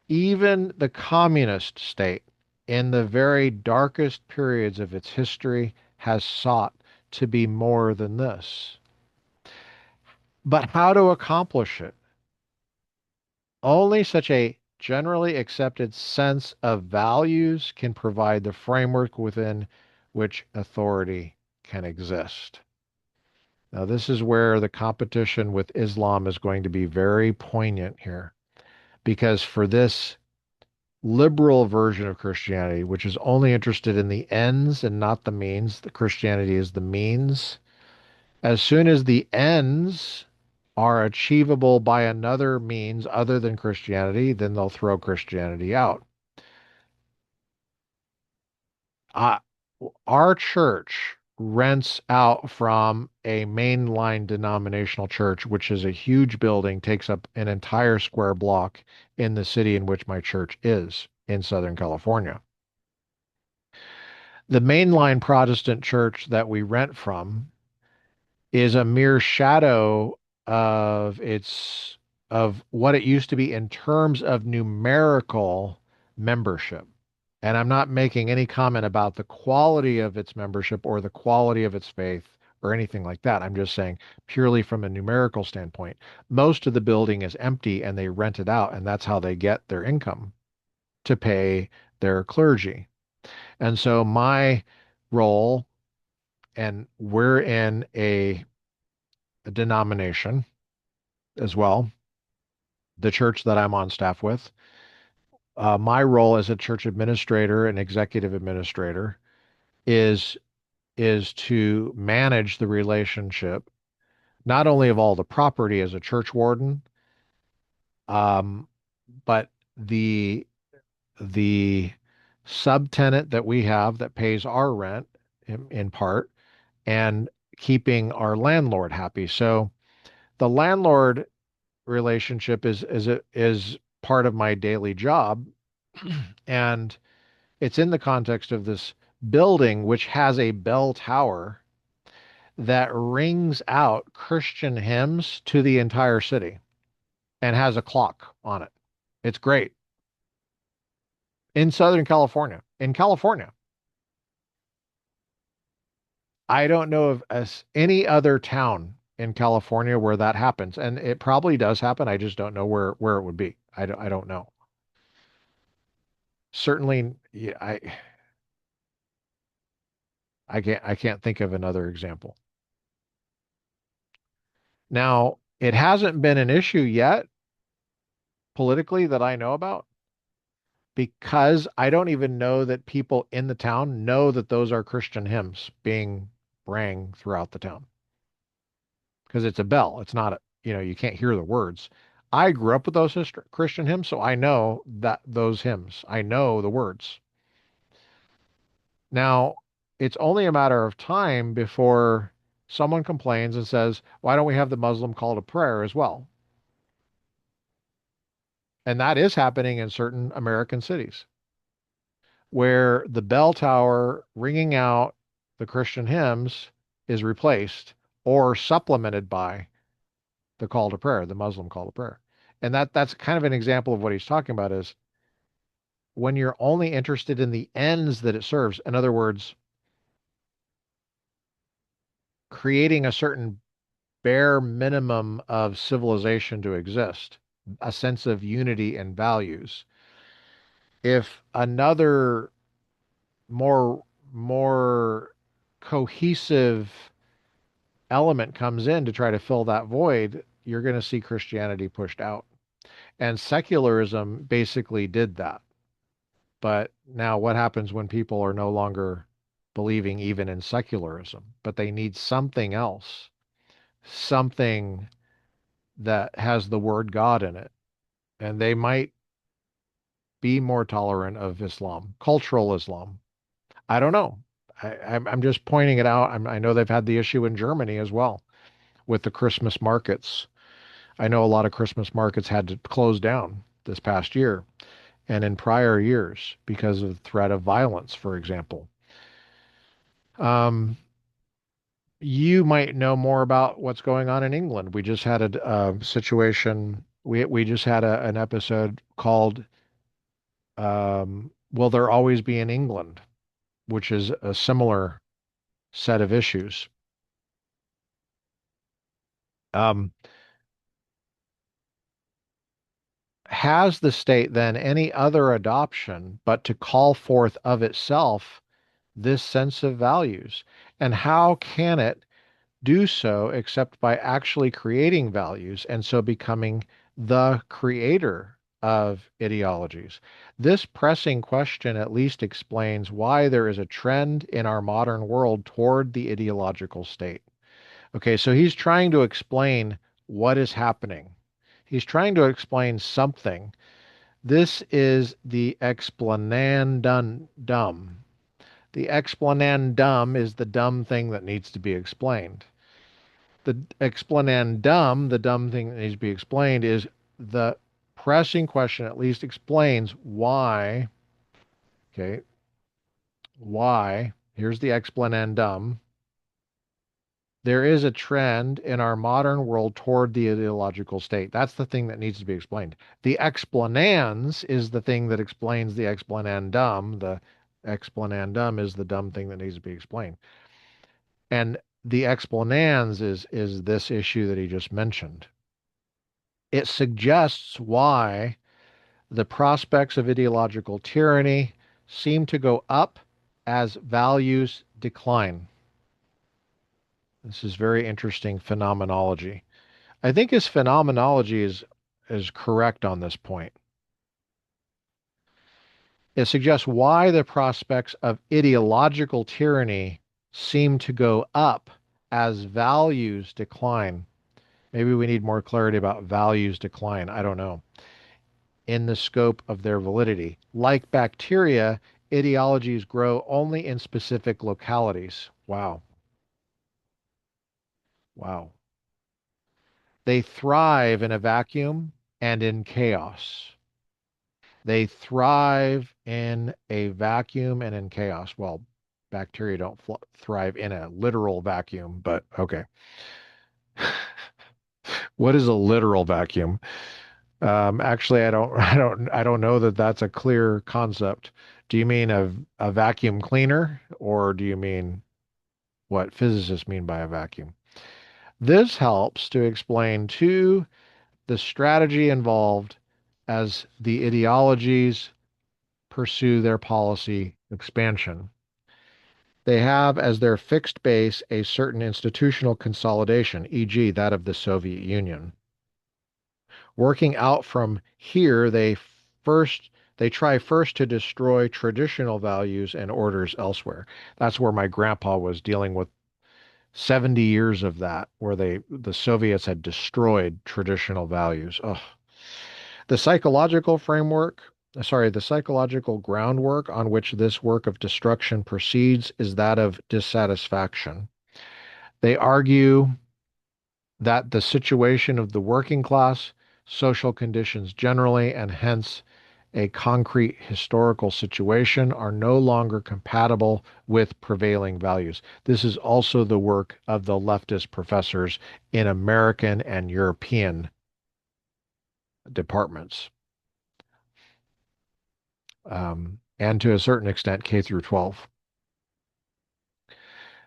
Even the communist state, in the very darkest periods of its history, has sought to be more than this. But how to accomplish it? Only such a generally accepted sense of values can provide the framework within which authority can exist. Now, this is where the competition with Islam is going to be very poignant here, because for this liberal version of Christianity, which is only interested in the ends and not the means, the Christianity is the means. As soon as the ends are achievable by another means other than Christianity, then they'll throw Christianity out. Uh, our church rents out from a mainline denominational church, which is a huge building, takes up an entire square block in the city in which my church is in Southern California. The mainline Protestant church that we rent from is a mere shadow of its of what it used to be in terms of numerical membership. And I'm not making any comment about the quality of its membership or the quality of its faith or anything like that. I'm just saying purely from a numerical standpoint. Most of the building is empty and they rent it out, and that's how they get their income to pay their clergy. And so my role, and we're in a denomination as well, the church that I'm on staff with. My role as a church administrator and executive administrator is is to manage the relationship, not only of all the property as a church warden, um, but the subtenant that we have that pays our rent in part, and keeping our landlord happy. So the landlord relationship is part of my daily job, and it's in the context of this building which has a bell tower that rings out Christian hymns to the entire city and has a clock on it. It's great. In Southern California. In California. I don't know of any other town in California where that happens. And it probably does happen. I just don't know where it would be. I don't know. Certainly, yeah, I can't think of another example. Now, it hasn't been an issue yet politically that I know about because I don't even know that people in the town know that those are Christian hymns being rang throughout the town because it's a bell. It's not you can't hear the words. I grew up with those Christian hymns, so I know that those hymns. I know the words. Now, it's only a matter of time before someone complains and says, "Why don't we have the Muslim call to prayer as well?" And that is happening in certain American cities where the bell tower ringing out the Christian hymns is replaced or supplemented by the call to prayer, the Muslim call to prayer. And that's kind of an example of what he's talking about is when you're only interested in the ends that it serves. In other words, creating a certain bare minimum of civilization to exist, a sense of unity and values. If another more cohesive element comes in to try to fill that void, you're going to see Christianity pushed out. And secularism basically did that. But now what happens when people are no longer believing even in secularism, but they need something else, something that has the word God in it? And they might be more tolerant of Islam, cultural Islam. I don't know. I'm just pointing it out. I know they've had the issue in Germany as well with the Christmas markets. I know a lot of Christmas markets had to close down this past year and in prior years because of the threat of violence, for example. Um, you might know more about what's going on in England. We just had a situation. We just had an episode called "Will There Always Be in England," which is a similar set of issues. Um, has the state then any other adoption but to call forth of itself this sense of values? And how can it do so except by actually creating values and so becoming the creator of ideologies? This pressing question at least explains why there is a trend in our modern world toward the ideological state. Okay, so he's trying to explain what is happening. He's trying to explain something. This is the explanandum. The explanandum is the dumb thing that needs to be explained. The explanandum, the dumb thing that needs to be explained, is the pressing question at least explains why. Okay, why? Here's the explanandum. There is a trend in our modern world toward the ideological state. That's the thing that needs to be explained. The explanans is the thing that explains the explanandum. The explanandum is the dumb thing that needs to be explained. And the explanans is this issue that he just mentioned. It suggests why the prospects of ideological tyranny seem to go up as values decline. This is very interesting phenomenology. I think his phenomenology is correct on this point. It suggests why the prospects of ideological tyranny seem to go up as values decline. Maybe we need more clarity about values decline. I don't know. In the scope of their validity. Like bacteria, ideologies grow only in specific localities. Wow. Wow. They thrive in a vacuum and in chaos. They thrive in a vacuum and in chaos. Well, bacteria don't thrive in a literal vacuum, but okay. What is a literal vacuum? Actually, I don't know that that's a clear concept. Do you mean a vacuum cleaner, or do you mean what physicists mean by a vacuum? This helps to explain too the strategy involved as the ideologies pursue their policy expansion. They have as their fixed base a certain institutional consolidation, e.g., that of the Soviet Union. Working out from here, first they try first to destroy traditional values and orders elsewhere. That's where my grandpa was dealing with 70 years of that, where the Soviets had destroyed traditional values. Ugh. The psychological framework, the psychological groundwork on which this work of destruction proceeds is that of dissatisfaction. They argue that the situation of the working class, social conditions generally, and hence a concrete historical situation are no longer compatible with prevailing values. This is also the work of the leftist professors in American and European departments, and to a certain extent, K through 12.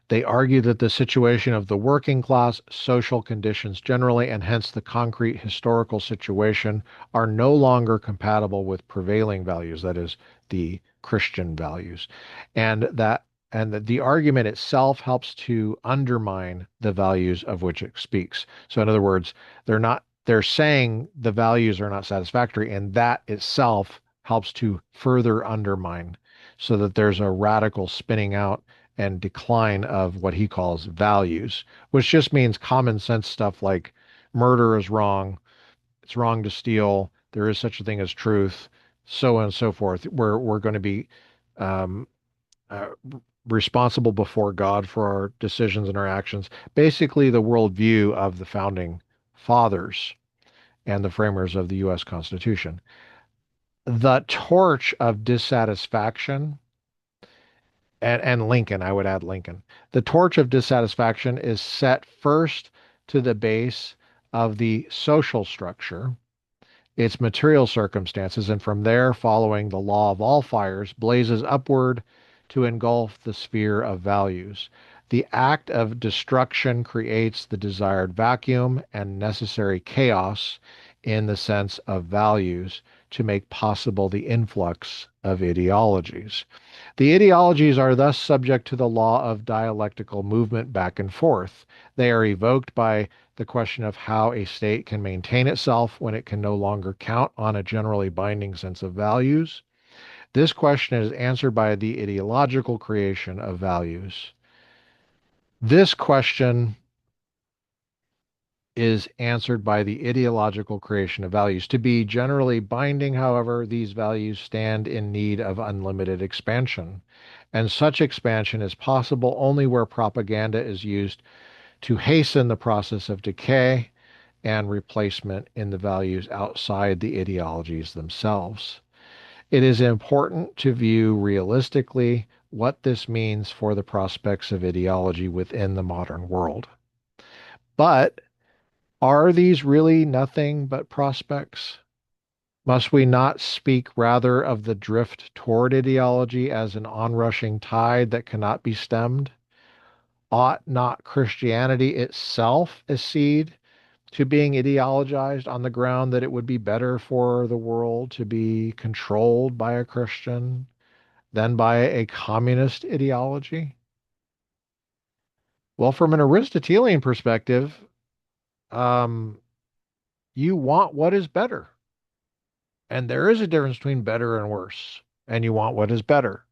They argue that the situation of the working class, social conditions generally, and hence the concrete historical situation, are no longer compatible with prevailing values, that is, the Christian values. And that the argument itself helps to undermine the values of which it speaks. So in other words, they're saying the values are not satisfactory, and that itself helps to further undermine so that there's a radical spinning out and decline of what he calls values, which just means common sense stuff like murder is wrong, it's wrong to steal, there is such a thing as truth, so on and so forth. We're going to be um, uh, responsible before God for our decisions and our actions. Basically, the worldview of the founding fathers and the framers of the U.S. Constitution. The torch of dissatisfaction and Lincoln, I would add Lincoln. The torch of dissatisfaction is set first to the base of the social structure, its material circumstances, and from there, following the law of all fires, blazes upward to engulf the sphere of values. The act of destruction creates the desired vacuum and necessary chaos in the sense of values to make possible the influx of ideologies. The ideologies are thus subject to the law of dialectical movement back and forth. They are evoked by the question of how a state can maintain itself when it can no longer count on a generally binding sense of values. This question is answered by the ideological creation of values. This question is answered by the ideological creation of values. To be generally binding, however, these values stand in need of unlimited expansion. And such expansion is possible only where propaganda is used to hasten the process of decay and replacement in the values outside the ideologies themselves. It is important to view realistically what this means for the prospects of ideology within the modern world. But are these really nothing but prospects? Must we not speak rather of the drift toward ideology as an onrushing tide that cannot be stemmed? Ought not Christianity itself accede to being ideologized on the ground that it would be better for the world to be controlled by a Christian than by a communist ideology? Well, from an Aristotelian perspective, um, you want what is better. And there is a difference between better and worse. And you want what is better.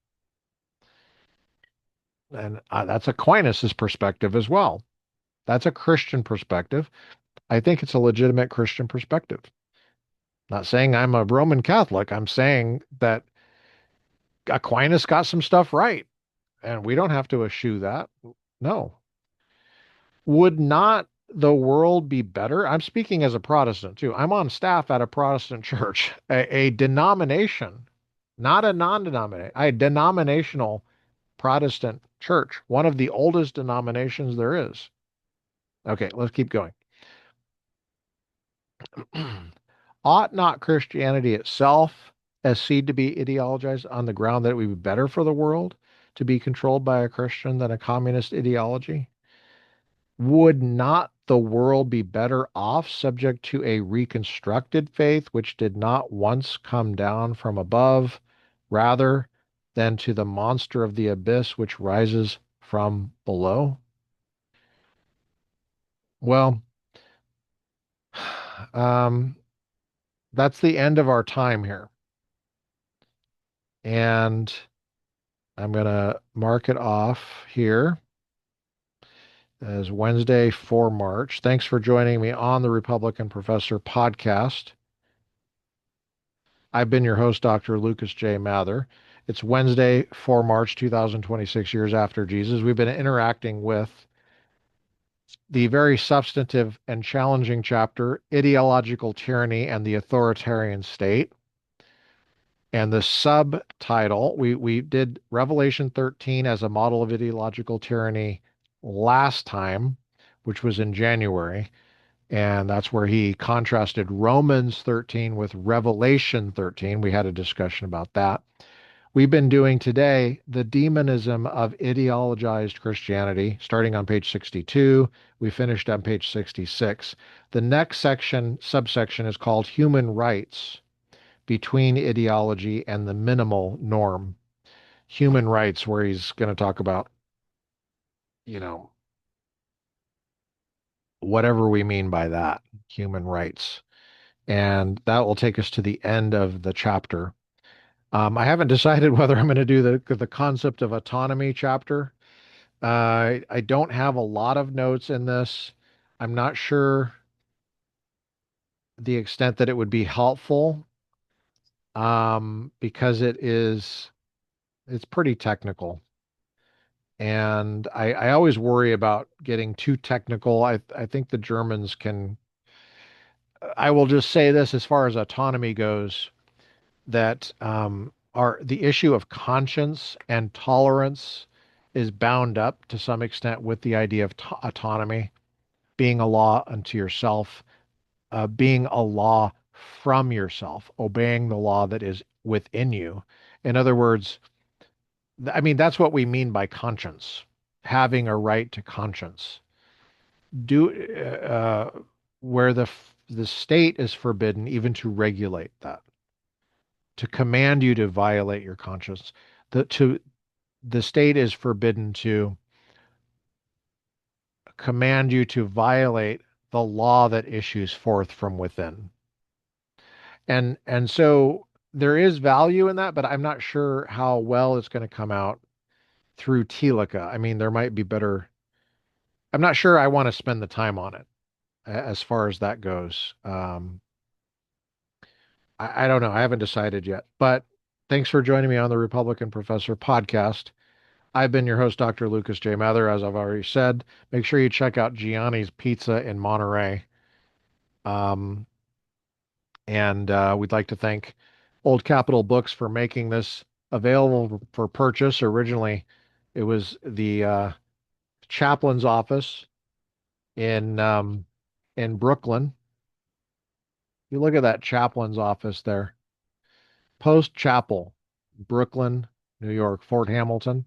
And that's Aquinas' perspective as well. That's a Christian perspective. I think it's a legitimate Christian perspective. Not saying I'm a Roman Catholic. I'm saying that Aquinas got some stuff right, and we don't have to eschew that. No. Would not the world be better? I'm speaking as a Protestant too. I'm on staff at a Protestant church, a denomination, not a non-denominational, a denominational Protestant church, one of the oldest denominations there is. Okay, let's keep going. ought not Christianity itself as seen to be ideologized on the ground that it would be better for the world to be controlled by a Christian than a communist ideology? Would not the world be better off subject to a reconstructed faith which did not once come down from above, rather than to the monster of the abyss which rises from below? Well, um, that's the end of our time here. And I'm going to mark it off here as Wednesday, 4 March. Thanks for joining me on the Republican Professor podcast. I've been your host, Dr. Lucas J. Mather. It's Wednesday, 4 March 2026, years after Jesus. We've been interacting with the very substantive and challenging chapter, Ideological Tyranny and the Authoritarian State. And the subtitle, we did Revelation 13 as a model of ideological tyranny last time, which was in January. And that's where he contrasted Romans 13 with Revelation 13. We had a discussion about that. We've been doing today the demonism of ideologized Christianity, starting on page 62. We finished on page 66. The next section, subsection, is called Human Rights Between Ideology and the Minimal Norm. Human rights, where he's going to talk about, you know, whatever we mean by that, human rights. And that will take us to the end of the chapter. I haven't decided whether I'm going to do the concept of autonomy chapter. I don't have a lot of notes in this. I'm not sure the extent that it would be helpful, because it's pretty technical. And I always worry about getting too technical. I think the Germans can, I will just say this as far as autonomy goes, that are the issue of conscience and tolerance is bound up to some extent with the idea of autonomy, being a law unto yourself, being a law from yourself, obeying the law that is within you. In other words, I mean, that's what we mean by conscience, having a right to conscience. Do where the state is forbidden even to regulate that, to command you to violate your conscience. The state is forbidden to command you to violate the law that issues forth from within. And so there is value in that, but I'm not sure how well it's going to come out through Thielicke. I mean, there might be better. I'm not sure I want to spend the time on it as far as that goes. I don't know. I haven't decided yet. But thanks for joining me on the Republican Professor podcast. I've been your host, Dr. Lucas J. Mather, as I've already said. Make sure you check out Gianni's Pizza in Monterey. Um, and we'd like to thank Old Capitol Books for making this available for purchase. Originally, it was the chaplain's office in Brooklyn. You look at that chaplain's office there. Post Chapel, Brooklyn, New York, Fort Hamilton.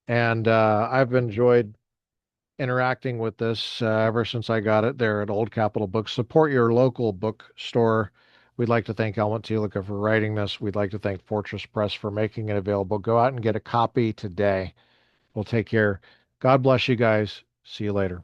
And I've enjoyed interacting with this ever since I got it there at Old Capitol Books. Support your local bookstore. We'd like to thank Helmut Thielicke for writing this. We'd like to thank Fortress Press for making it available. Go out and get a copy today. We'll take care. God bless you guys. See you later.